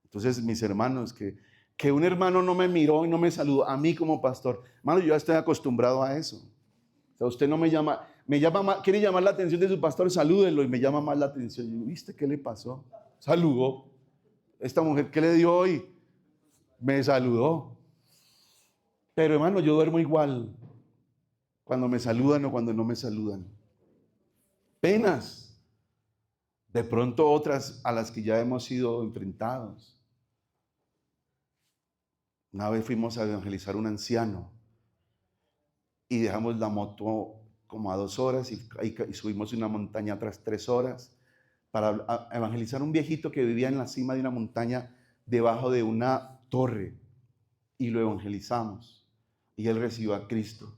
Entonces, mis hermanos, que un hermano no me miró y no me saludó a mí como pastor, hermano, yo ya estoy acostumbrado a eso. O sea, usted no me llama quiere llamar la atención de su pastor, salúdenlo, y me llama más la atención. Yo, ¿viste qué le pasó? Saludó. Esta mujer, ¿qué le dio hoy? Me saludó. Pero hermano, yo duermo igual cuando me saludan o cuando no me saludan. Penas. De pronto otras a las que ya hemos sido enfrentados. Una vez fuimos a evangelizar a un anciano y dejamos la moto como a 2 horas y subimos una montaña tras 3 horas para evangelizar a un viejito que vivía en la cima de una montaña debajo de una torre, y lo evangelizamos y él recibió a Cristo.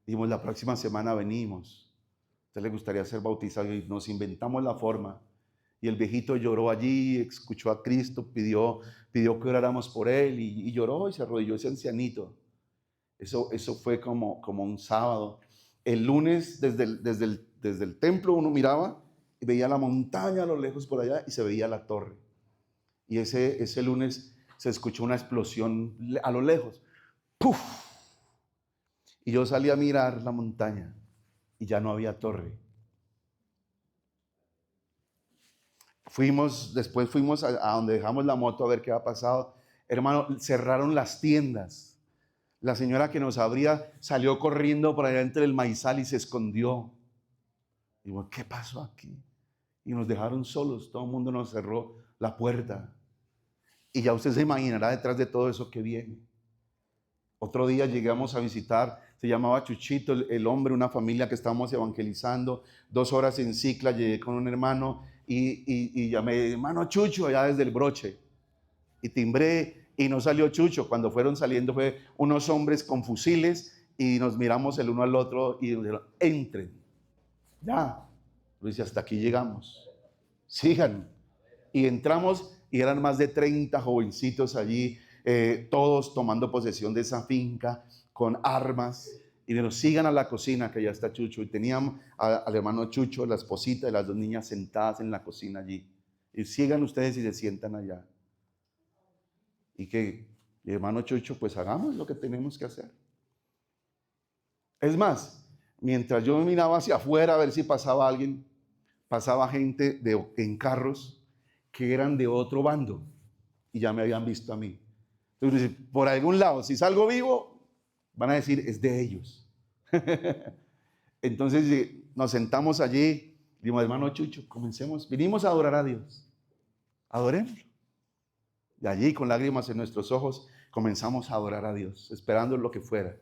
Dijimos, la próxima semana venimos, ¿a usted le gustaría ser bautizado? Y nos inventamos la forma. Y el viejito lloró allí, escuchó a Cristo, pidió que oráramos por él y lloró y se arrodilló ese ancianito. Eso fue como un sábado. El lunes desde el templo uno miraba y veía la montaña a lo lejos por allá y se veía la torre. Y ese lunes se escuchó una explosión a lo lejos. ¡Puf! Y yo salí a mirar la montaña y ya no había torre. Después fuimos a donde dejamos la moto a ver qué había pasado. Hermano, cerraron las tiendas. La señora que nos abría salió corriendo por allá entre el maizal y se escondió. Digo, ¿qué pasó aquí? Y nos dejaron solos, todo el mundo nos cerró la puerta. Y ya usted se imaginará detrás de todo eso que viene. Otro día llegamos a visitar, se llamaba Chuchito, el hombre, una familia que estábamos evangelizando. 2 horas en Cicla, llegué con un hermano y llamé, hermano Chucho, allá desde el broche. Y timbré y no salió Chucho. Cuando fueron saliendo fue unos hombres con fusiles y nos miramos el uno al otro y nos dijeron, entren. Ya. Lo dice, hasta aquí llegamos. Sigan. Y entramos y eran más de 30 jovencitos allí, todos tomando posesión de esa finca con armas. Y dijeron, sigan a la cocina, que allá está Chucho. Y teníamos al hermano Chucho, la esposita y las dos niñas sentadas en la cocina allí. Y sigan ustedes y se sientan allá. Y que el hermano Chucho, pues hagamos lo que tenemos que hacer. Es más, mientras yo miraba hacia afuera a ver si pasaba alguien, pasaba gente en carros que eran de otro bando y ya me habían visto a mí. Entonces, por algún lado, si salgo vivo, van a decir, es de ellos. Entonces nos sentamos allí, dijimos, hermano Chucho, comencemos, vinimos a adorar a Dios, adorémoslo. Y allí, con lágrimas en nuestros ojos, comenzamos a adorar a Dios, esperando lo que fuera.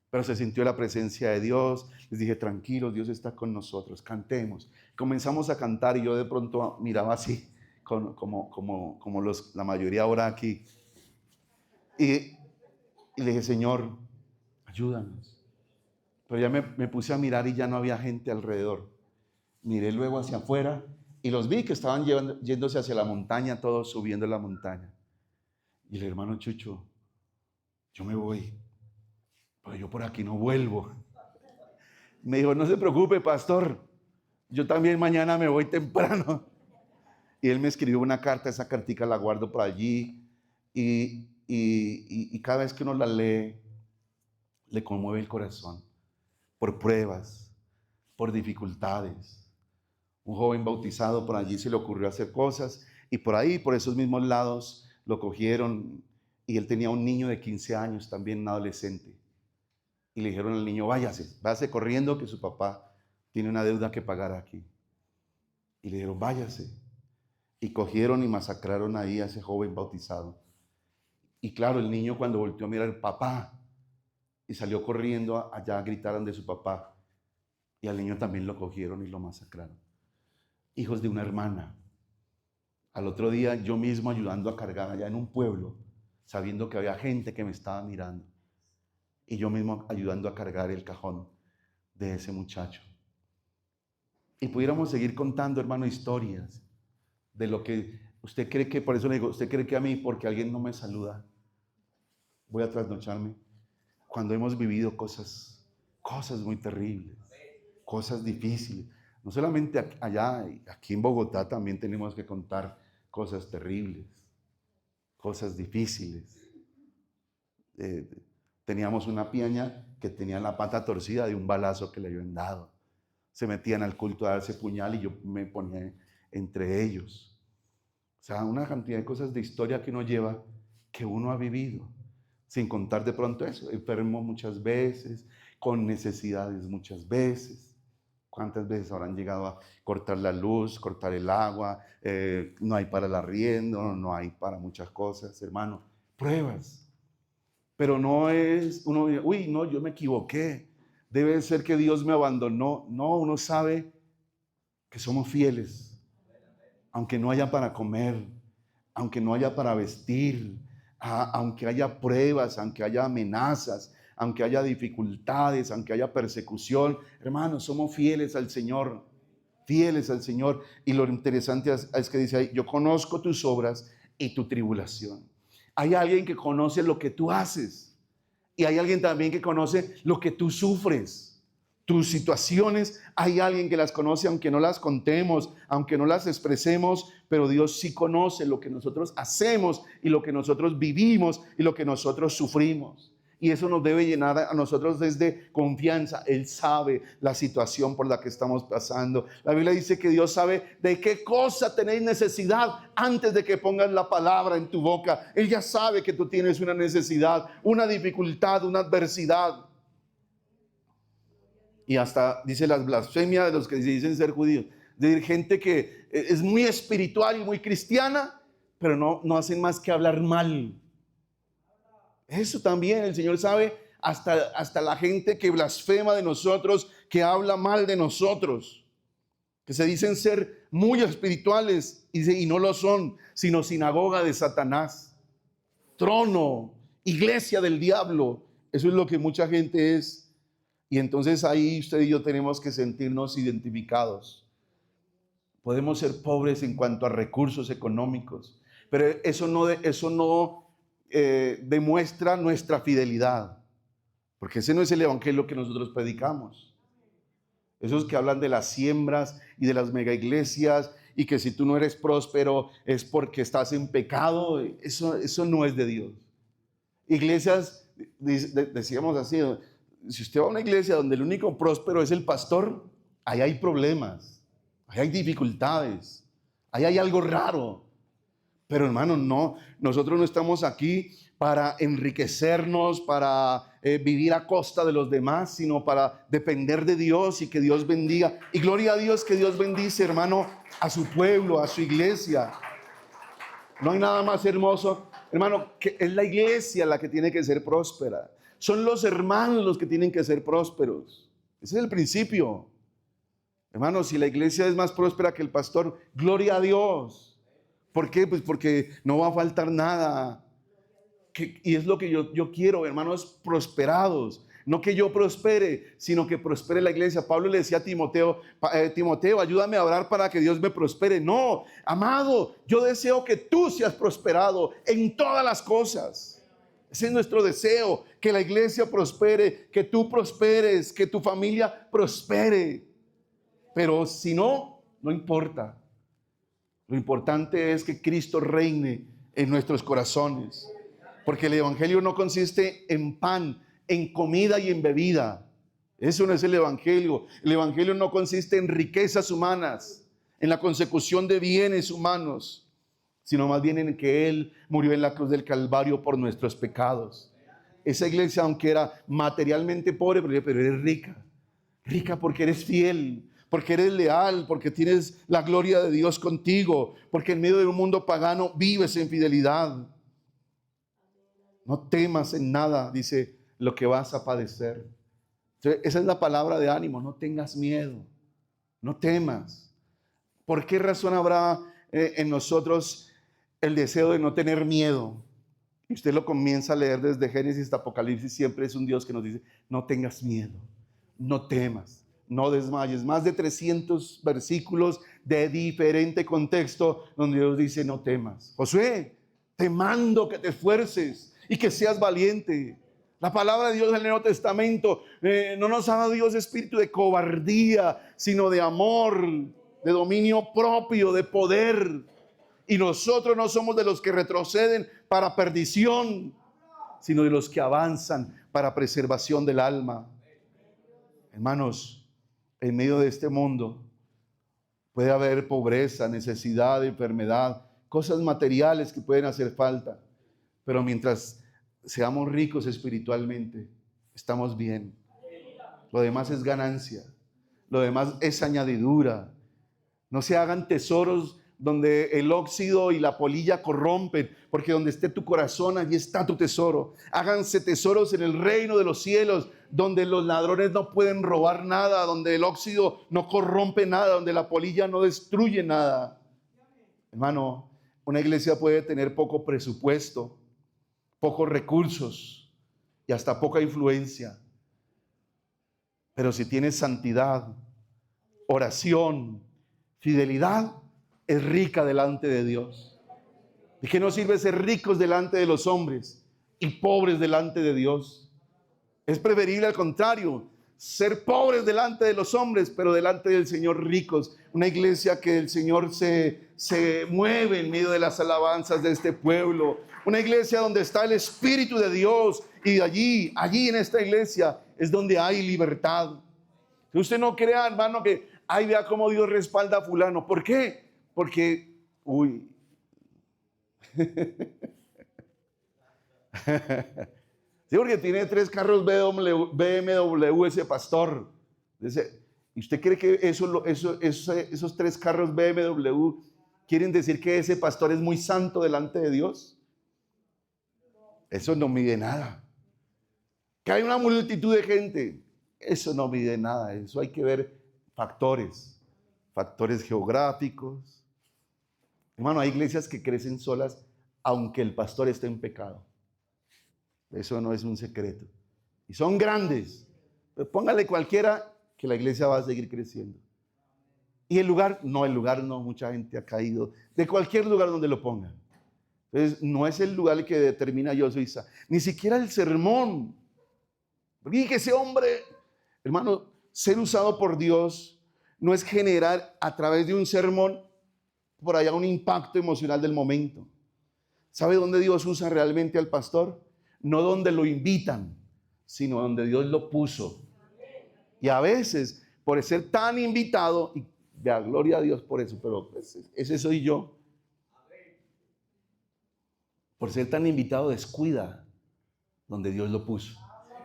Pero se sintió la presencia de Dios. Les dije, tranquilos, Dios está con nosotros, cantemos. Comenzamos a cantar y yo de pronto miraba así, como la mayoría ahora aquí. Y le dije, Señor, ayúdanos. Pero ya me puse a mirar y ya no había gente alrededor. Miré luego hacia afuera y los vi que estaban yéndose hacia la montaña, todos subiendo la montaña. Y el hermano Chucho, yo me voy, pero yo por aquí no vuelvo. Me dijo, no se preocupe, pastor, yo también mañana me voy temprano. Y él me escribió una carta, esa cartica la guardo por allí. Y cada vez que uno la lee, le conmueve el corazón. Por pruebas, por dificultades. Un joven bautizado por allí se le ocurrió hacer cosas. Y por ahí, por esos mismos lados, lo cogieron. Y él tenía un niño de 15 años, también un adolescente. Y le dijeron al niño, váyase corriendo que su papá tiene una deuda que pagar aquí. Y le dijeron, váyase. Y cogieron y masacraron ahí a ese joven bautizado. Y claro, el niño cuando volteó a mirar, papá, y salió corriendo allá a gritar de su papá. Y al niño también lo cogieron y lo masacraron. Hijos de una hermana. Al otro día yo mismo ayudando a cargar allá en un pueblo, sabiendo que había gente que me estaba mirando. Y yo mismo ayudando a cargar el cajón de ese muchacho. Y pudiéramos seguir contando, hermano, historias de lo que usted cree que, por eso le digo, usted cree que a mí, porque alguien no me saluda, voy a trasnocharme. Cuando hemos vivido cosas muy terribles, cosas difíciles. No solamente allá, aquí en Bogotá también tenemos que contar cosas terribles, cosas difíciles. Teníamos una piaña que tenía la pata torcida de un balazo que le habían dado. Se metían al culto a darse puñal y yo me ponía entre ellos. O sea, una cantidad de cosas de historia que uno lleva, que uno ha vivido. Sin contar de pronto eso, enfermo muchas veces, con necesidades muchas veces. ¿Cuántas veces habrán llegado a cortar la luz, cortar el agua? No hay para el arriendo, no hay para muchas cosas, hermano. Pruebas. Pero no es, uno, uy, no, yo me equivoqué. Debe ser que Dios me abandonó. No, uno sabe que somos fieles. Aunque no haya para comer, aunque no haya para vestir, aunque haya pruebas, aunque haya amenazas, aunque haya dificultades, aunque haya persecución, hermanos, somos fieles al Señor, fieles al Señor. Y lo interesante es que dice ahí, yo conozco tus obras y tu tribulación. Hay alguien que conoce lo que tú haces y hay alguien también que conoce lo que tú sufres. Tus situaciones, hay alguien que las conoce, aunque no las contemos, aunque no las expresemos, pero Dios sí conoce lo que nosotros hacemos y lo que nosotros vivimos y lo que nosotros sufrimos. Y eso nos debe llenar a nosotros desde confianza. Él sabe la situación por la que estamos pasando. La Biblia dice que Dios sabe de qué cosa tenéis necesidad antes de que pongas la palabra en tu boca. Él ya sabe que tú tienes una necesidad, una dificultad, una adversidad. Y hasta dice las blasfemias de los que se dicen ser judíos. De gente que es muy espiritual y muy cristiana, pero no hacen más que hablar mal. Eso también el Señor sabe, hasta la gente que blasfema de nosotros, que habla mal de nosotros, que se dicen ser muy espirituales y no lo son, sino sinagoga de Satanás, trono, iglesia del diablo. Eso es lo que mucha gente es. Y entonces ahí usted y yo tenemos que sentirnos identificados. Podemos ser pobres en cuanto a recursos económicos, pero eso no demuestra nuestra fidelidad. Porque ese no es el evangelio que nosotros predicamos. Esos que hablan de las siembras y de las mega iglesias y que si tú no eres próspero es porque estás en pecado, eso no es de Dios. Iglesias, decíamos así, si usted va a una iglesia donde el único próspero es el pastor, ahí hay problemas, ahí hay dificultades, ahí hay algo raro. Pero hermanos, no, nosotros no estamos aquí para enriquecernos, para vivir a costa de los demás, sino para depender de Dios y que Dios bendiga. Y gloria a Dios que Dios bendice, hermano, a su pueblo, a su iglesia. No hay nada más hermoso, hermano, que es la iglesia la que tiene que ser próspera. Son los hermanos los que tienen que ser prósperos. Ese es el principio. Hermano, si la iglesia es más próspera que el pastor, gloria a Dios. ¿Por qué? Pues porque no va a faltar nada. Y es lo que yo quiero, hermanos, prosperados. No que yo prospere, sino que prospere la iglesia. Pablo le decía a Timoteo, Timoteo, ayúdame a orar para que Dios me prospere. No, amado, yo deseo que tú seas prosperado en todas las cosas. Ese es nuestro deseo, que la iglesia prospere, que tú prosperes, que tu familia prospere. Pero si no, no importa. Lo importante es que Cristo reine en nuestros corazones. Porque el evangelio no consiste en pan, en comida y en bebida. Eso no es el evangelio. El evangelio no consiste en riquezas humanas, en la consecución de bienes humanos, sino más bien en que Él murió en la cruz del Calvario por nuestros pecados. Esa iglesia, aunque era materialmente pobre, pero eres rica. Rica porque eres fiel, porque eres leal, porque tienes la gloria de Dios contigo, porque en medio de un mundo pagano vives en fidelidad. No temas en nada, dice, lo que vas a padecer. Entonces, esa es la palabra de ánimo, no tengas miedo, no temas. ¿Por qué razón habrá en nosotros el deseo de no tener miedo? Y usted lo comienza a leer desde Génesis hasta Apocalipsis, siempre es un Dios que nos dice, no tengas miedo, no temas, no desmayes. Más de 300 versículos de diferente contexto donde Dios dice, no temas. Josué, te mando que te esfuerces y que seas valiente. La palabra de Dios en el Nuevo Testamento no nos ha dado Dios espíritu de cobardía, sino de amor, de dominio propio, de poder. Y nosotros no somos de los que retroceden para perdición, sino de los que avanzan para preservación del alma. Hermanos, en medio de este mundo puede haber pobreza, necesidad, enfermedad, cosas materiales que pueden hacer falta. Pero mientras seamos ricos espiritualmente, estamos bien. Lo demás es ganancia. Lo demás es añadidura. No se hagan tesoros donde el óxido y la polilla corrompen, porque donde esté tu corazón, allí está tu tesoro. Háganse tesoros en el reino de los cielos, donde los ladrones no pueden robar nada, donde el óxido no corrompe nada, donde la polilla no destruye nada. Hermano, una iglesia puede tener poco presupuesto, pocos recursos y hasta poca influencia. Pero si tienes santidad, oración, fidelidad, es rica delante de Dios. ¿De qué nos sirve ser ricos delante de los hombres y pobres delante de Dios? Es preferible al contrario, ser pobres delante de los hombres, pero delante del Señor ricos. Una iglesia que el Señor se mueve en medio de las alabanzas de este pueblo. Una iglesia donde está el Espíritu de Dios y allí en esta iglesia es donde hay libertad. Que usted no crea, hermano, que ay, vea cómo Dios respalda a fulano. ¿Por qué? Porque, sí, porque tiene 3 carros BMW ese pastor. ¿Y usted cree que esos 3 carros BMW quieren decir que ese pastor es muy santo delante de Dios? Eso no mide nada. Que hay una multitud de gente, eso no mide nada. Eso hay que ver factores geográficos. Hermano, hay iglesias que crecen solas aunque el pastor esté en pecado. Eso no es un secreto. Y son grandes. Pero póngale cualquiera que la iglesia va a seguir creciendo. Y el lugar no, mucha gente ha caído. De cualquier lugar donde lo pongan. Entonces, no es el lugar el que determina yo soy. Ni siquiera el sermón. Y que ese hombre, hermano, ser usado por Dios no es generar a través de un sermón por allá un impacto emocional del momento. ¿Sabe dónde Dios usa realmente al pastor? No donde lo invitan, sino donde Dios lo puso. Y a veces, por ser tan invitado, y da gloria a Dios por eso, pero pues, ese soy yo. Por ser tan invitado, descuida donde Dios lo puso.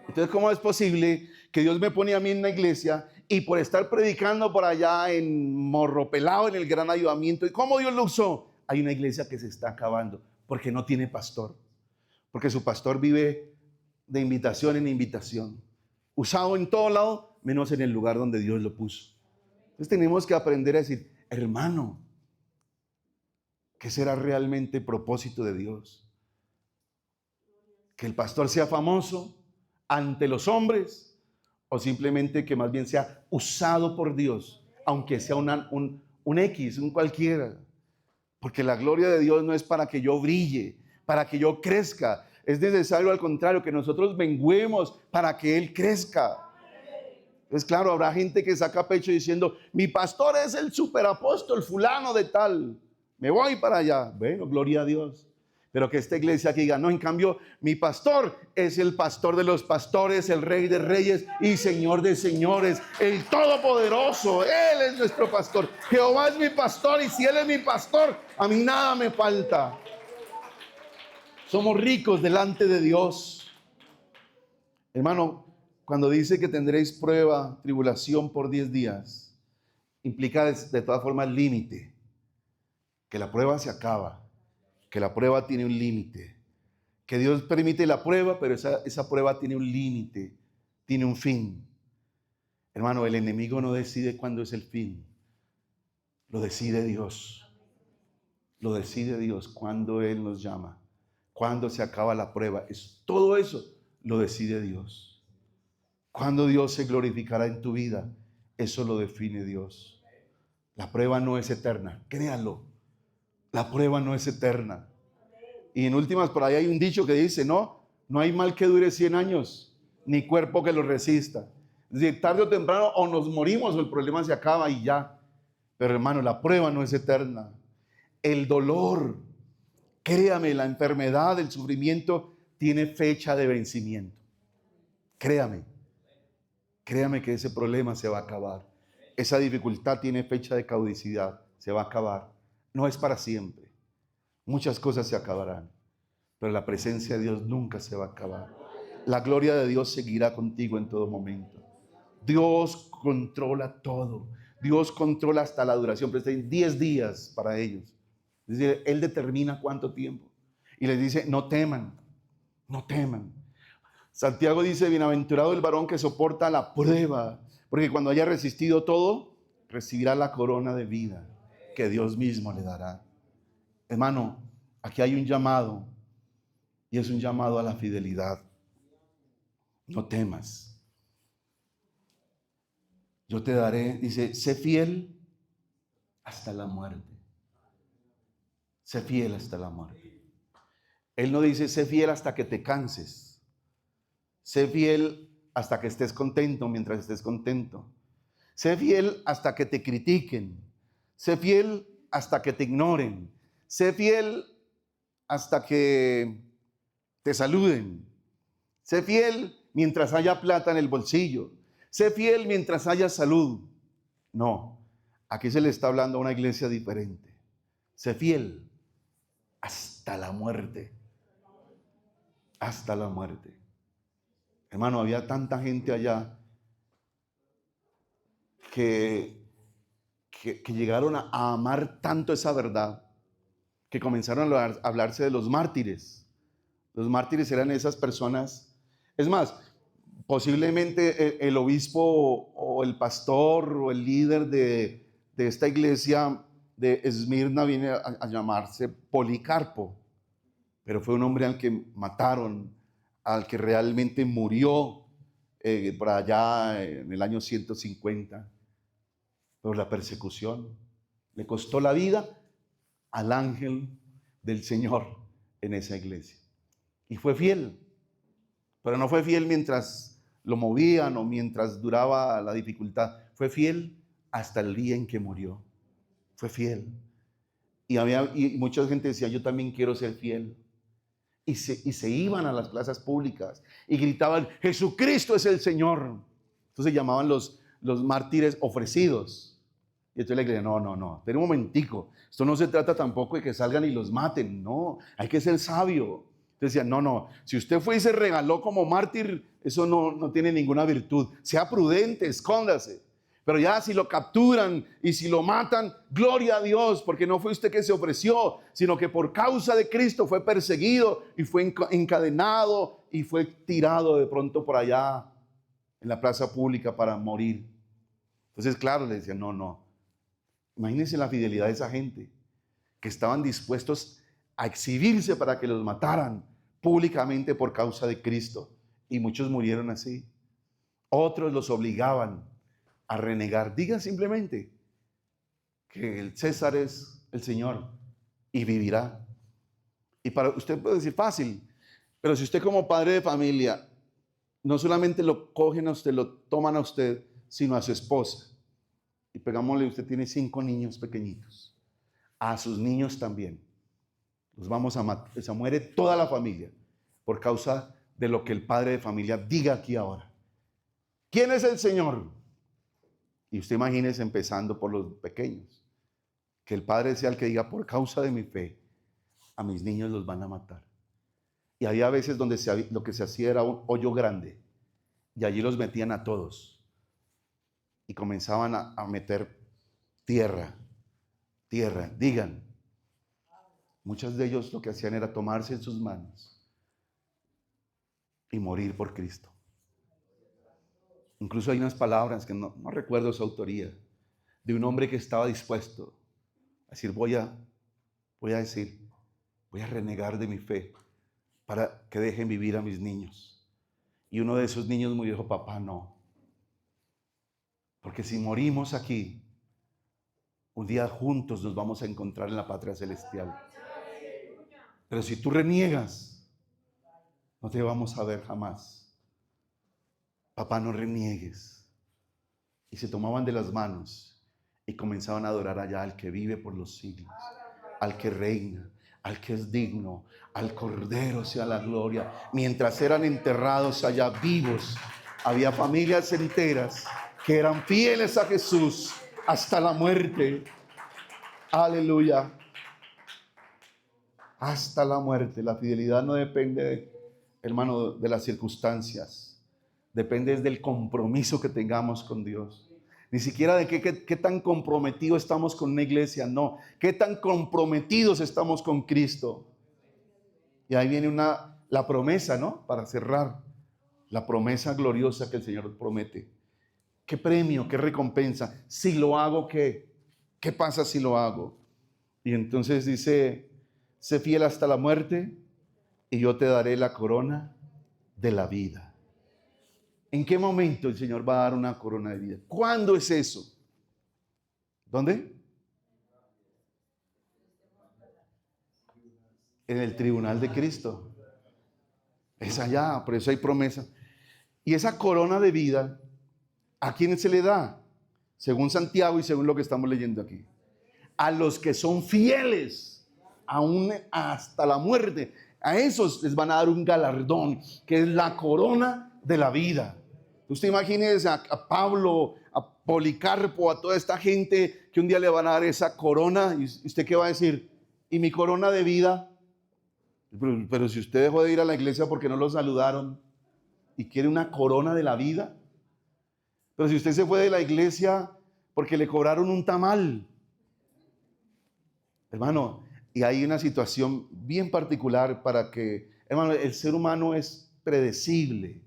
Entonces, ¿cómo es posible que Dios me pone a mí en una iglesia y por estar predicando por allá en Morro Pelado, en el Gran Avivamiento, y cómo Dios lo usó? Hay una iglesia que se está acabando porque no tiene pastor, porque su pastor vive de invitación en invitación, usado en todo lado, menos en el lugar donde Dios lo puso. Entonces tenemos que aprender a decir, hermano, ¿qué será realmente el propósito de Dios? ¿Que el pastor sea famoso ante los hombres o simplemente que más bien sea usado por Dios, aunque sea un X, un cualquiera? Porque la gloria de Dios no es para que yo brille, para que yo crezca. Es necesario, al contrario, que nosotros menguemos para que Él crezca. Pues claro, habrá gente que saca pecho diciendo, mi pastor es el superapóstol fulano de tal, me voy para allá. Bueno, gloria a Dios. Pero que esta iglesia que diga, no, en cambio, mi pastor es el pastor de los pastores, el rey de reyes y señor de señores, el todopoderoso. Él es nuestro pastor. Jehová es mi pastor y si Él es mi pastor, a mí nada me falta. Somos ricos delante de Dios. Hermano, cuando dice que tendréis prueba, tribulación por 10 días, implica de todas formas límite, que la prueba se acaba, que la prueba tiene un límite, que Dios permite la prueba, pero esa prueba tiene un límite, tiene un fin. Hermano, el enemigo no decide cuándo es el fin, lo decide Dios. Lo decide Dios cuando Él nos llama, cuando se acaba la prueba. Todo eso lo decide Dios. Cuando Dios se glorificará en tu vida, eso lo define Dios. La prueba no es eterna, créalo. La prueba no es eterna. Y en últimas, por ahí hay un dicho que dice, no hay mal que dure 100 años, ni cuerpo que lo resista. Es decir, tarde o temprano o nos morimos o el problema se acaba y ya. Pero hermano, la prueba no es eterna. El dolor, créame, la enfermedad, el sufrimiento tiene fecha de vencimiento. Créame que ese problema se va a acabar. Esa dificultad tiene fecha de caducidad, se va a acabar. No es para siempre. Muchas cosas se acabarán, pero la presencia de Dios nunca se va a acabar. La gloria de Dios seguirá contigo en todo momento. Dios controla todo. Dios controla hasta la duración, pero hay 10 días para ellos. Es decir, Él determina cuánto tiempo. Y les dice, no teman, no teman. Santiago dice, bienaventurado el varón que soporta la prueba, porque cuando haya resistido todo, recibirá la corona de vida que Dios mismo le dará. Hermano, aquí hay un llamado, y es un llamado a la fidelidad. No temas. Yo te daré, dice, sé fiel hasta la muerte. Sé fiel hasta la muerte. Él no dice, sé fiel hasta que te canses. Sé fiel hasta que estés contento mientras estés contento. Sé fiel hasta que te critiquen. Sé fiel hasta que te ignoren. Sé fiel hasta que te saluden. Sé fiel mientras haya plata en el bolsillo. Sé fiel mientras haya salud. No, aquí se le está hablando a una iglesia diferente. Sé fiel hasta la muerte. Hasta la muerte. Hermano, había tanta gente allá que llegaron a amar tanto esa verdad que comenzaron a hablarse de los mártires. Los mártires eran esas personas. Es más, posiblemente el obispo o el pastor o el líder de esta iglesia de Esmirna viene a llamarse Policarpo, pero fue un hombre al que mataron, al que realmente murió por allá en el año 150 por la persecución. Le costó la vida al ángel del Señor en esa iglesia. Y fue fiel, pero no fue fiel mientras lo movían o mientras duraba la dificultad. Fue fiel hasta el día en que murió. Fue fiel. Y mucha gente decía, yo también quiero ser fiel. Y se iban a las plazas públicas y gritaban, Jesucristo es el Señor. Entonces llamaban los mártires ofrecidos. Y entonces la iglesia, no, espera un momentico. Esto no se trata tampoco de que salgan y los maten. No, hay que ser sabio. Entonces decían, no, si usted fue y se regaló como mártir, eso no tiene ninguna virtud. Sea prudente, escóndase. Pero ya si lo capturan y si lo matan, gloria a Dios, porque no fue usted que se ofreció, sino que por causa de Cristo fue perseguido y fue encadenado y fue tirado de pronto por allá en la plaza pública para morir. Entonces, claro, le decían, no. Imagínense la fidelidad de esa gente, que estaban dispuestos a exhibirse para que los mataran públicamente por causa de Cristo. Y muchos murieron así. Otros los obligaban a renegar. Digan simplemente que el César es el Señor y vivirá. Y para usted puede decir fácil, pero si usted como padre de familia no solamente lo cogen a usted, lo toman a usted, sino a su esposa. Y pegámosle, usted tiene 5 niños pequeñitos. A sus niños también. Los vamos a matar. Se muere toda la familia por causa de lo que el padre de familia diga aquí ahora. ¿Quién es el Señor? Y usted imagínese empezando por los pequeños. Que el padre sea el que diga, por causa de mi fe, a mis niños los van a matar. Y había veces donde lo que se hacía era un hoyo grande. Y allí los metían a todos. Y comenzaban a meter tierra. Digan. Muchos de ellos lo que hacían era tomarse en sus manos y morir por Cristo. Incluso hay unas palabras que no recuerdo su autoría, de un hombre que estaba dispuesto a decir, voy a renegar de mi fe para que dejen vivir a mis niños. Y uno de esos niños murió y dijo, papá, no. Porque si morimos aquí, un día juntos nos vamos a encontrar en la patria celestial. Pero si tú reniegas, no te vamos a ver jamás. Papá, no reniegues. Y se tomaban de las manos y comenzaban a adorar allá al que vive por los siglos, al que reina, al que es digno, al Cordero sea la gloria. Mientras eran enterrados allá vivos, había familias enteras que eran fieles a Jesús hasta la muerte. Aleluya. Hasta la muerte. La fidelidad no depende, hermano, de las circunstancias. Depende del compromiso que tengamos con Dios. Ni siquiera de qué tan comprometidos estamos con una iglesia, no. Qué tan comprometidos estamos con Cristo. Y ahí viene la promesa, ¿no? Para cerrar. La promesa gloriosa que el Señor promete. ¿Qué premio, qué recompensa? Si lo hago, ¿qué? ¿Qué pasa si lo hago? Y entonces dice, sé fiel hasta la muerte y yo te daré la corona de la vida. ¿En qué momento el Señor va a dar una corona de vida? ¿Cuándo es eso? ¿Dónde? En el tribunal de Cristo. Es allá, por eso hay promesa. Y esa corona de vida, ¿a quién se le da? Según Santiago y según lo que estamos leyendo aquí. A los que son fieles, aún hasta la muerte. A esos les van a dar un galardón, que es la corona de la vida. Usted imagínese a Pablo, a Policarpo, a toda esta gente que un día le van a dar esa corona. ¿Y usted qué va a decir? ¿Y mi corona de vida? Pero si usted dejó de ir a la iglesia porque no lo saludaron y quiere una corona de la vida. Pero si usted se fue de la iglesia porque le cobraron un tamal. Hermano, y hay una situación bien particular para que, hermano, el ser humano es predecible,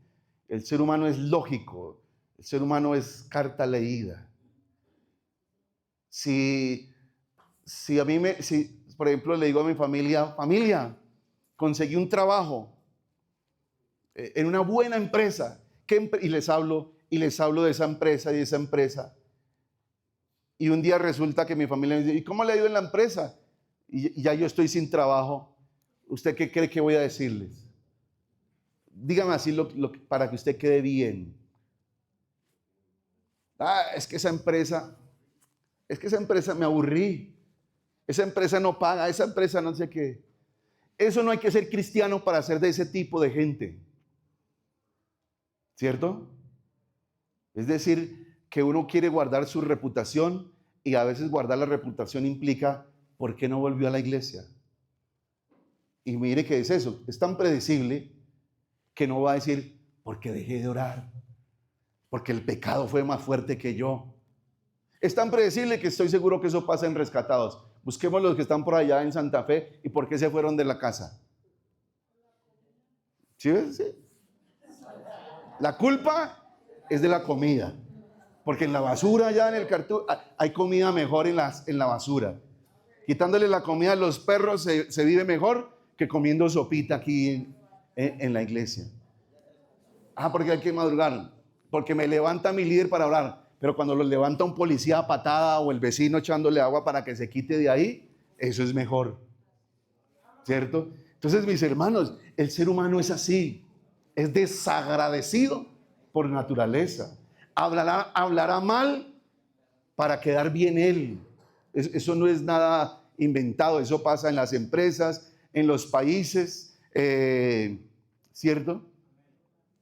el ser humano es lógico, el ser humano es carta leída. Si por ejemplo le digo a mi familia, conseguí un trabajo en una buena empresa, y les hablo de esa empresa y de esa empresa. Y un día resulta que mi familia me dice, ¿y cómo le ha ido en la empresa? Y ya yo estoy sin trabajo. ¿Usted qué cree que voy a decirles? dígame así para que usted quede bien. Es que esa empresa me aburrí. Esa empresa no paga, esa empresa no sé qué. Eso no hay que ser cristiano para ser de ese tipo de gente. ¿Cierto? Es decir, que uno quiere guardar su reputación y a veces guardar la reputación implica, ¿por qué no volvió a la iglesia? Y mire que es eso, es tan predecible que no va a decir, porque dejé de orar, porque el pecado fue más fuerte que yo. Es tan predecible que estoy seguro que eso pasa en Rescatados. Busquemos los que están por allá en Santa Fe y por qué se fueron de la casa. ¿Sí ves? Sí. La culpa es de la comida, porque en la basura allá en el cartón hay comida mejor en la basura. Quitándole la comida a los perros se vive mejor que comiendo sopita aquí en la iglesia. Porque hay que madrugar, porque me levanta mi líder para orar, pero cuando lo levanta un policía a patada o el vecino echándole agua para que se quite de ahí, eso es mejor, ¿cierto? Entonces, mis hermanos, el ser humano es así, es desagradecido por naturaleza. Hablará mal para quedar bien él. Eso no es nada inventado, eso pasa en las empresas, en los países, ¿cierto?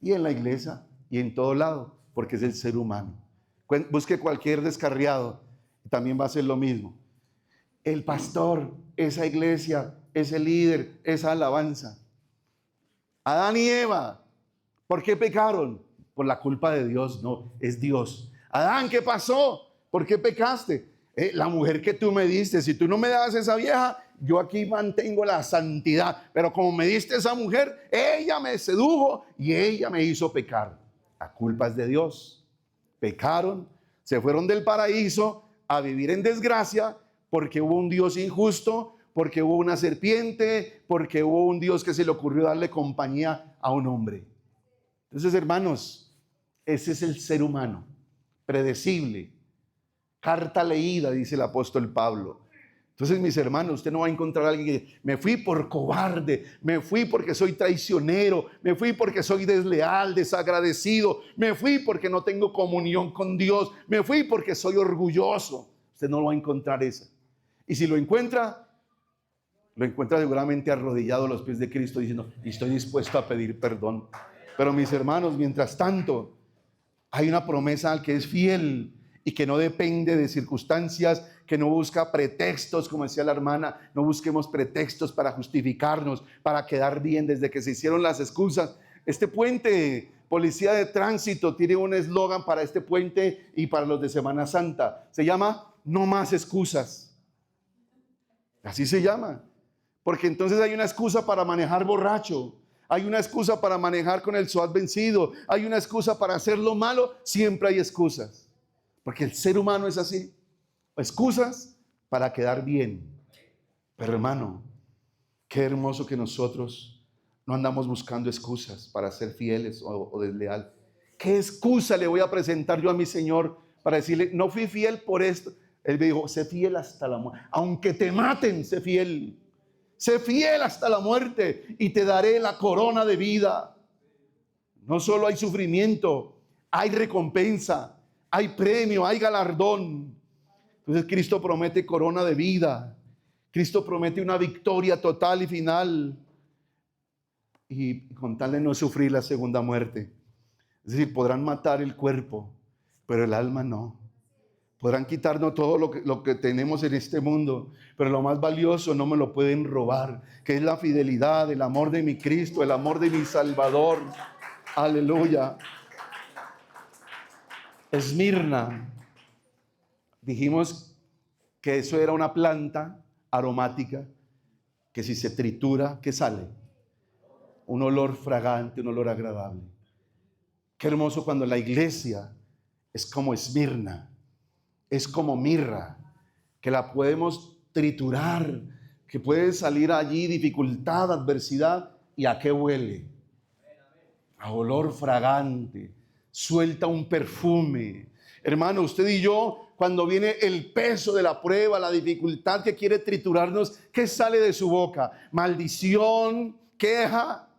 Y en la iglesia y en todo lado, porque es el ser humano. Busque cualquier descarriado, también va a ser lo mismo. El pastor, esa iglesia, ese líder, esa alabanza. Adán y Eva, ¿por qué pecaron? Por la culpa de Dios, no, es Dios. Adán, ¿qué pasó? ¿Por qué pecaste? La mujer que tú me diste, si tú no me das esa vieja, yo aquí mantengo la santidad, pero como me diste esa mujer, ella me sedujo y ella me hizo pecar. La culpa es de Dios. Pecaron, se fueron del paraíso a vivir en desgracia porque hubo un Dios injusto, porque hubo una serpiente, porque hubo un Dios que se le ocurrió darle compañía a un hombre. Entonces, hermanos, ese es el ser humano, predecible. Carta leída, dice el apóstol Pablo. Entonces, mis hermanos, usted no va a encontrar a alguien que me fui por cobarde, me fui porque soy traicionero, me fui porque soy desleal, desagradecido, me fui porque no tengo comunión con Dios, me fui porque soy orgulloso. Usted no lo va a encontrar esa. Y si lo encuentra seguramente arrodillado a los pies de Cristo diciendo, estoy dispuesto a pedir perdón. Pero mis hermanos, mientras tanto, hay una promesa al que es fiel y que no depende de circunstancias, que no busca pretextos, como decía la hermana, no busquemos pretextos para justificarnos, para quedar bien desde que se hicieron las excusas. Este puente, Policía de Tránsito, tiene un eslogan para este puente y para los de Semana Santa. Se llama No Más Excusas. Así se llama. Porque entonces hay una excusa para manejar borracho. Hay una excusa para manejar con el SOAT vencido. Hay una excusa para hacer lo malo. Siempre hay excusas. Porque el ser humano es así. Excusas para quedar bien. Pero hermano, qué hermoso que nosotros no andamos buscando excusas para ser fieles o desleal. ¿Qué excusa le voy a presentar yo a mi Señor para decirle, no fui fiel por esto? Él me dijo, sé fiel hasta la muerte. Aunque te maten, sé fiel. Sé fiel hasta la muerte y te daré la corona de vida. No solo hay sufrimiento, hay recompensa, hay premio, hay galardón. Entonces Cristo promete corona de vida. Cristo promete una victoria total y final. Y con tal de no sufrir la segunda muerte. Es decir, podrán matar el cuerpo, pero el alma no. Podrán quitarnos todo lo que tenemos en este mundo, pero lo más valioso no me lo pueden robar, que es la fidelidad, el amor de mi Cristo, el amor de mi Salvador. Aleluya. Esmirna. Dijimos que eso era una planta aromática que si se tritura, ¿qué sale? Un olor fragante, un olor agradable. Qué hermoso cuando la iglesia es como Esmirna. Es como mirra, que la podemos triturar, que puede salir allí dificultad, adversidad, ¿y a qué huele? A olor fragante, suelta un perfume. Hermano, usted y yo, cuando viene el peso de la prueba, la dificultad que quiere triturarnos, ¿qué sale de su boca? Maldición, queja,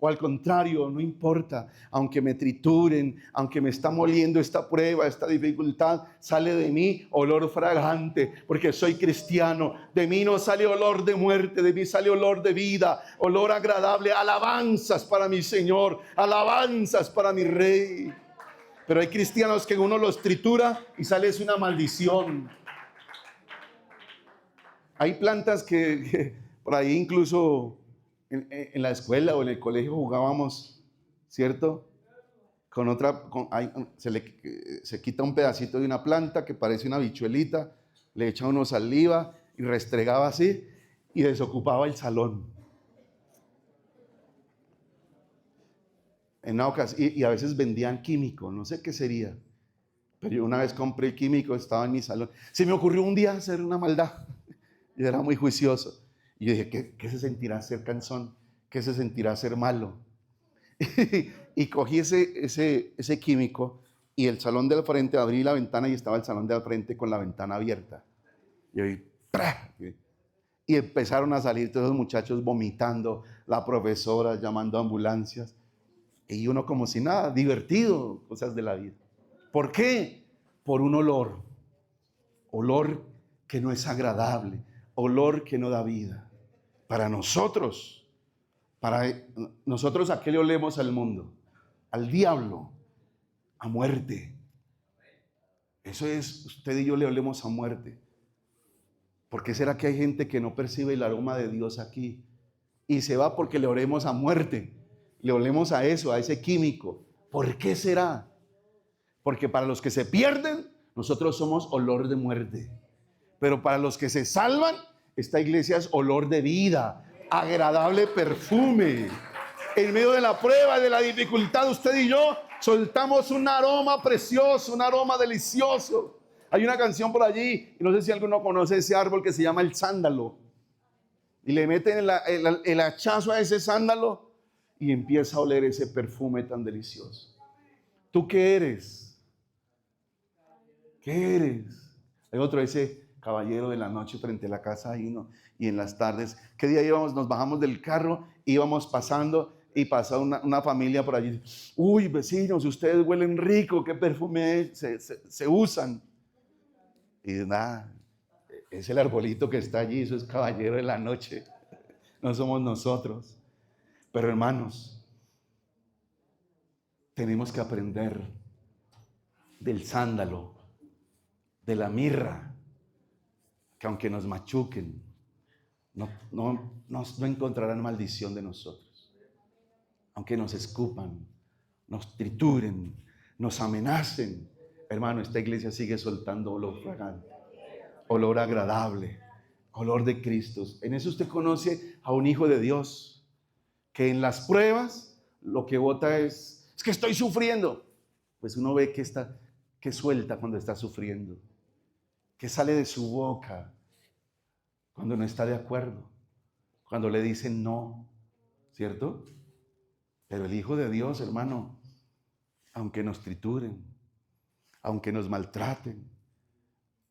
o al contrario, no importa, aunque me trituren, aunque me está moliendo esta prueba, esta dificultad, sale de mí olor fragante, porque soy cristiano. De mí no sale olor de muerte, de mí sale olor de vida, olor agradable, alabanzas para mi Señor, alabanzas para mi Rey. Pero hay cristianos que uno los tritura y sale es una maldición. Hay plantas que por ahí incluso en la escuela o en el colegio jugábamos, ¿cierto? Con otra, se quita un pedacito de una planta que parece una bichuelita, le echa uno saliva y restregaba así y desocupaba el salón. En una ocasión, y a veces vendían químico, no sé qué sería, pero yo una vez compré el químico, estaba en mi salón. Se me ocurrió un día hacer una maldad. Yo era muy juicioso. Y yo dije, ¿qué se sentirá ser cansón? ¿Qué se sentirá ser malo? Y cogí ese químico y el salón del frente, abrí la ventana y estaba el salón del frente con la ventana abierta. Y empezaron a salir todos los muchachos vomitando, la profesora llamando a ambulancias. Y uno como si nada, divertido, cosas de la vida. ¿Por qué? Por un olor que no es agradable, olor que no da vida. Para nosotros, ¿a qué le olemos al mundo? Al diablo, a muerte. Eso es, usted y yo le olemos a muerte. ¿Por qué será que hay gente que no percibe el aroma de Dios aquí? Y se va porque le olemos a muerte. Le olemos a eso, a ese químico. ¿Por qué será? Porque para los que se pierden, nosotros somos olor de muerte. Pero para los que se salvan, esta iglesia es olor de vida, agradable perfume. En medio de la prueba, de la dificultad, usted y yo soltamos un aroma precioso, un aroma delicioso. Hay una canción por allí, y no sé si alguno conoce ese árbol que se llama el sándalo. Y le meten el hachazo a ese sándalo y empieza a oler ese perfume tan delicioso. ¿Tú qué eres? ¿Qué eres? Hay otro, ese caballero de la noche frente a la casa ahí, ¿no? Y en las tardes, ¿qué día íbamos? Nos bajamos del carro, íbamos pasando y pasa una familia por allí. Uy, vecinos, ustedes huelen rico, ¿qué perfume se usan? Y nada, es el arbolito que está allí, eso es caballero de la noche, no somos nosotros. Pero hermanos, tenemos que aprender del sándalo, de la mirra, que aunque nos machuquen, no encontrarán maldición de nosotros. Aunque nos escupan, nos trituren, nos amenacen, hermano, esta iglesia sigue soltando olor fragante, olor agradable, olor de Cristo. En eso usted conoce a un hijo de Dios, que en las pruebas lo que bota es que estoy sufriendo. Pues uno ve que suelta cuando está sufriendo, que sale de su boca cuando no está de acuerdo, cuando le dicen no, ¿cierto? Pero el Hijo de Dios, hermano, aunque nos trituren, aunque nos maltraten,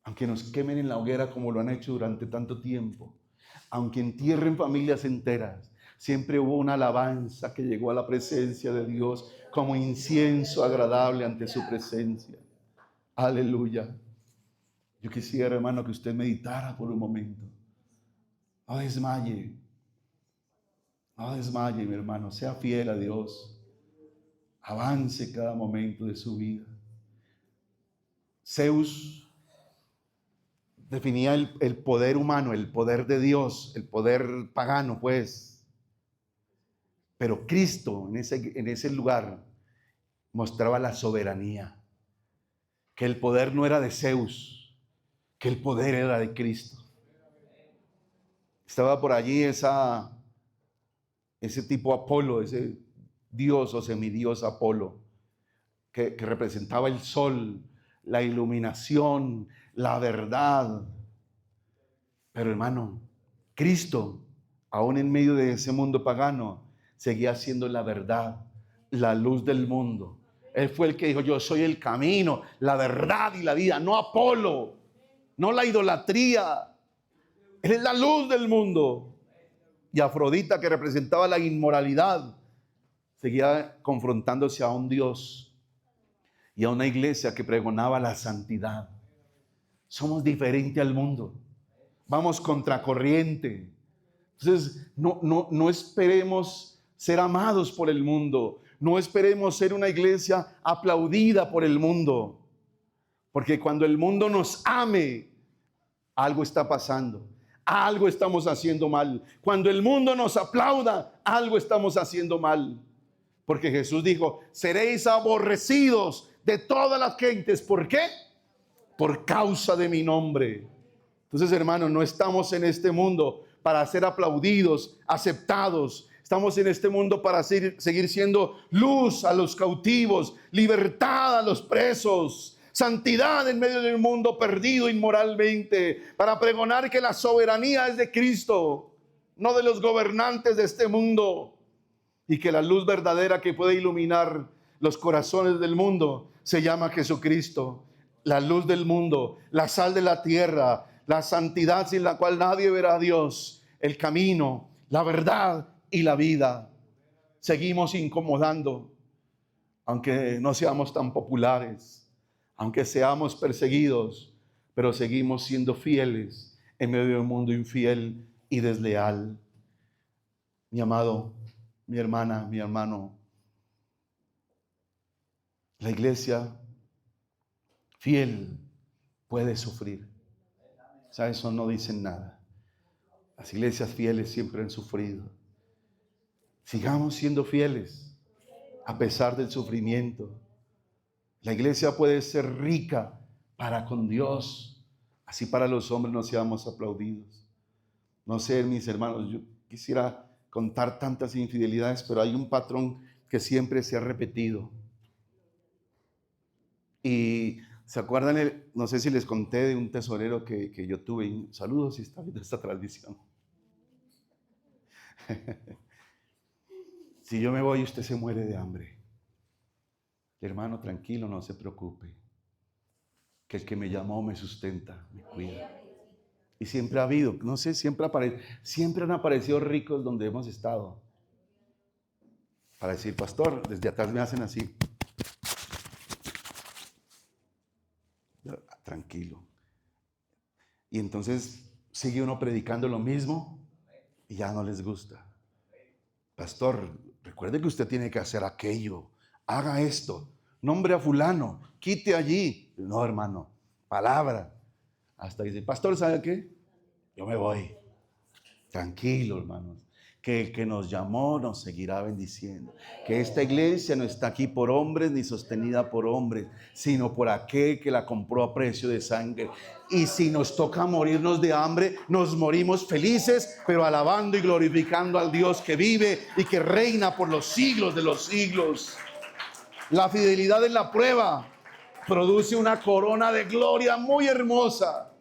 aunque nos quemen en la hoguera como lo han hecho durante tanto tiempo, aunque entierren familias enteras, siempre hubo una alabanza que llegó a la presencia de Dios como incienso agradable ante su presencia. Aleluya. Yo quisiera, hermano, que usted meditara por un momento. No desmaye. No desmaye, mi hermano. Sea fiel a Dios. Avance cada momento de su vida. Zeus definía el poder humano, el poder de Dios, el poder pagano, pues. Pero Cristo en ese lugar mostraba la soberanía. Que el poder no era de Zeus, que el poder era de Cristo. Estaba por allí ese tipo Apolo, ese dios o semidios Apolo, que representaba el sol, la iluminación, la verdad. Pero hermano, Cristo, aún en medio de ese mundo pagano, seguía siendo la verdad, la luz del mundo. Él fue el que dijo, yo soy el camino, la verdad y la vida, no Apolo, no la idolatría. Él es la luz del mundo. Y Afrodita, que representaba la inmoralidad, seguía confrontándose a un Dios y a una iglesia que pregonaba la santidad. Somos diferentes al mundo. Vamos contracorriente. Entonces, no esperemos ser amados por el mundo. No esperemos ser una iglesia aplaudida por el mundo. Porque cuando el mundo nos ame, algo está pasando. Algo estamos haciendo mal. Cuando el mundo nos aplauda, algo estamos haciendo mal. Porque Jesús dijo, seréis aborrecidos de todas las gentes. ¿Por qué? Por causa de mi nombre. Entonces, hermanos, no estamos en este mundo para ser aplaudidos, aceptados. Estamos en este mundo para seguir siendo luz a los cautivos, libertad a los presos, santidad en medio de un mundo perdido inmoralmente, para pregonar que la soberanía es de Cristo, no de los gobernantes de este mundo, y que la luz verdadera que puede iluminar los corazones del mundo se llama Jesucristo, la luz del mundo, la sal de la tierra, la santidad sin la cual nadie verá a Dios, el camino, la verdad y la vida. Seguimos incomodando, aunque no seamos tan populares, aunque seamos perseguidos, pero seguimos siendo fieles en medio de un mundo infiel y desleal. Mi amado, mi hermana, mi hermano, la iglesia fiel puede sufrir. O sea, eso no dicen nada. Las iglesias fieles siempre han sufrido. Sigamos siendo fieles a pesar del sufrimiento. La iglesia puede ser rica para con Dios, así para los hombres no seamos aplaudidos. No sé, mis hermanos, yo quisiera contar tantas infidelidades, pero hay un patrón que siempre se ha repetido. Y ¿se acuerdan? No sé si les conté de un tesorero que yo tuve. Saludos si está viendo esta transmisión. Si yo me voy, usted se muere de hambre. Hermano, tranquilo, no se preocupe. Que el que me llamó me sustenta, me cuida. Y siempre ha habido, no sé, siempre han aparecido ricos donde hemos estado. Para decir, pastor, desde atrás me hacen así. Tranquilo. Y entonces sigue uno predicando lo mismo y ya no les gusta. Pastor, recuerde que usted tiene que hacer aquello. Haga esto. Nombre a fulano. Quite allí. No, hermano. Palabra. Hasta dice, pastor, ¿sabe qué? Yo me voy. Tranquilo, hermanos. Que el que nos llamó nos seguirá bendiciendo. Que esta iglesia no está aquí por hombres ni sostenida por hombres, sino por aquel que la compró a precio de sangre. Y si nos toca morirnos de hambre, nos morimos felices, pero alabando y glorificando al Dios que vive y que reina por los siglos de los siglos. La fidelidad en la prueba produce una corona de gloria muy hermosa.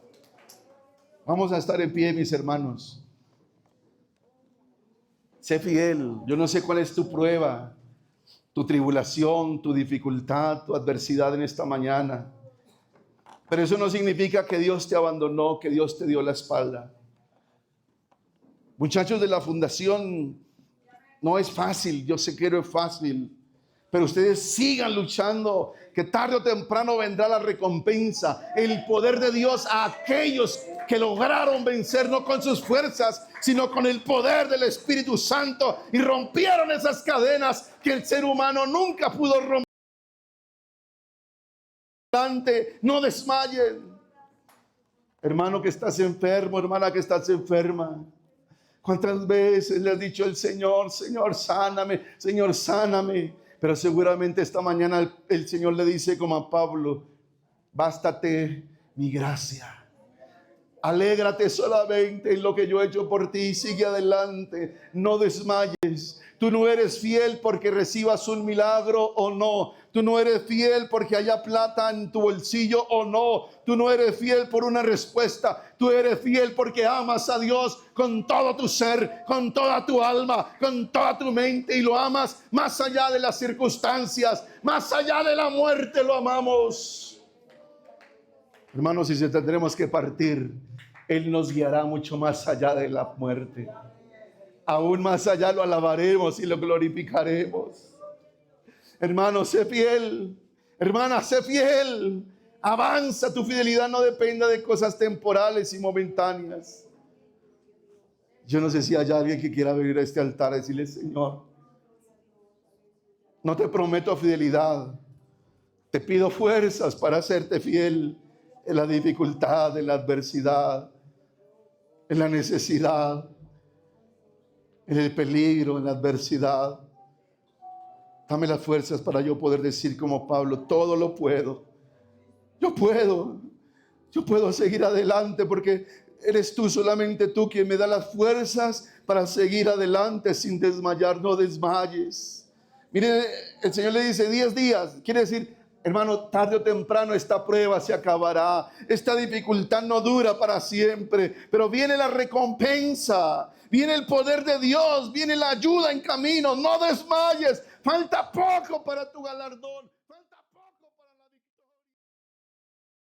Vamos a estar en pie, mis hermanos. Sé fiel. Yo no sé cuál es tu prueba, tu tribulación, tu dificultad, tu adversidad en esta mañana. Pero eso no significa que Dios te abandonó, que Dios te dio la espalda. Muchachos de la fundación, no es fácil. Yo sé que no es fácil. Pero ustedes sigan luchando, que tarde o temprano vendrá la recompensa, el poder de Dios a aquellos que lograron vencer no con sus fuerzas, sino con el poder del Espíritu Santo y rompieron esas cadenas que el ser humano nunca pudo romper. No desmayen. Hermano que estás enfermo, hermana que estás enferma. ¿Cuántas veces le has dicho al Señor, Señor, sáname, Señor, sáname? Pero seguramente esta mañana el Señor le dice como a Pablo, bástate mi gracia. Alégrate solamente en lo que yo he hecho por ti. Sigue adelante, no desmayes. Tú no eres fiel porque recibas un milagro o no. Tú no eres fiel porque haya plata en tu bolsillo o no. Tú no eres fiel por una respuesta. Tú eres fiel porque amas a Dios con todo tu ser, con toda tu alma, con toda tu mente, y lo amas más allá de las circunstancias, más allá de la muerte lo amamos. Hermanos, si tendremos que partir, Él nos guiará mucho más allá de la muerte. Aún más allá lo alabaremos y lo glorificaremos. Hermano, sé fiel. Hermana, sé fiel. Avanza, tu fidelidad no dependa de cosas temporales y momentáneas. Yo no sé si hay alguien que quiera venir a este altar y decirle: Señor, no te prometo fidelidad, te pido fuerzas para serte fiel en la dificultad, en la adversidad, en la necesidad, en el peligro, en la adversidad. Dame las fuerzas para yo poder decir como Pablo: todo lo puedo. Yo puedo seguir adelante porque eres tú, solamente tú, quien me da las fuerzas para seguir adelante sin desmayar. No desmayes. Mire, el Señor le dice 10 días. Quiere decir, hermano, tarde o temprano esta prueba se acabará. Esta dificultad no dura para siempre, pero viene la recompensa. Viene el poder de Dios, viene la ayuda en camino. No desmayes. Falta poco para tu galardón.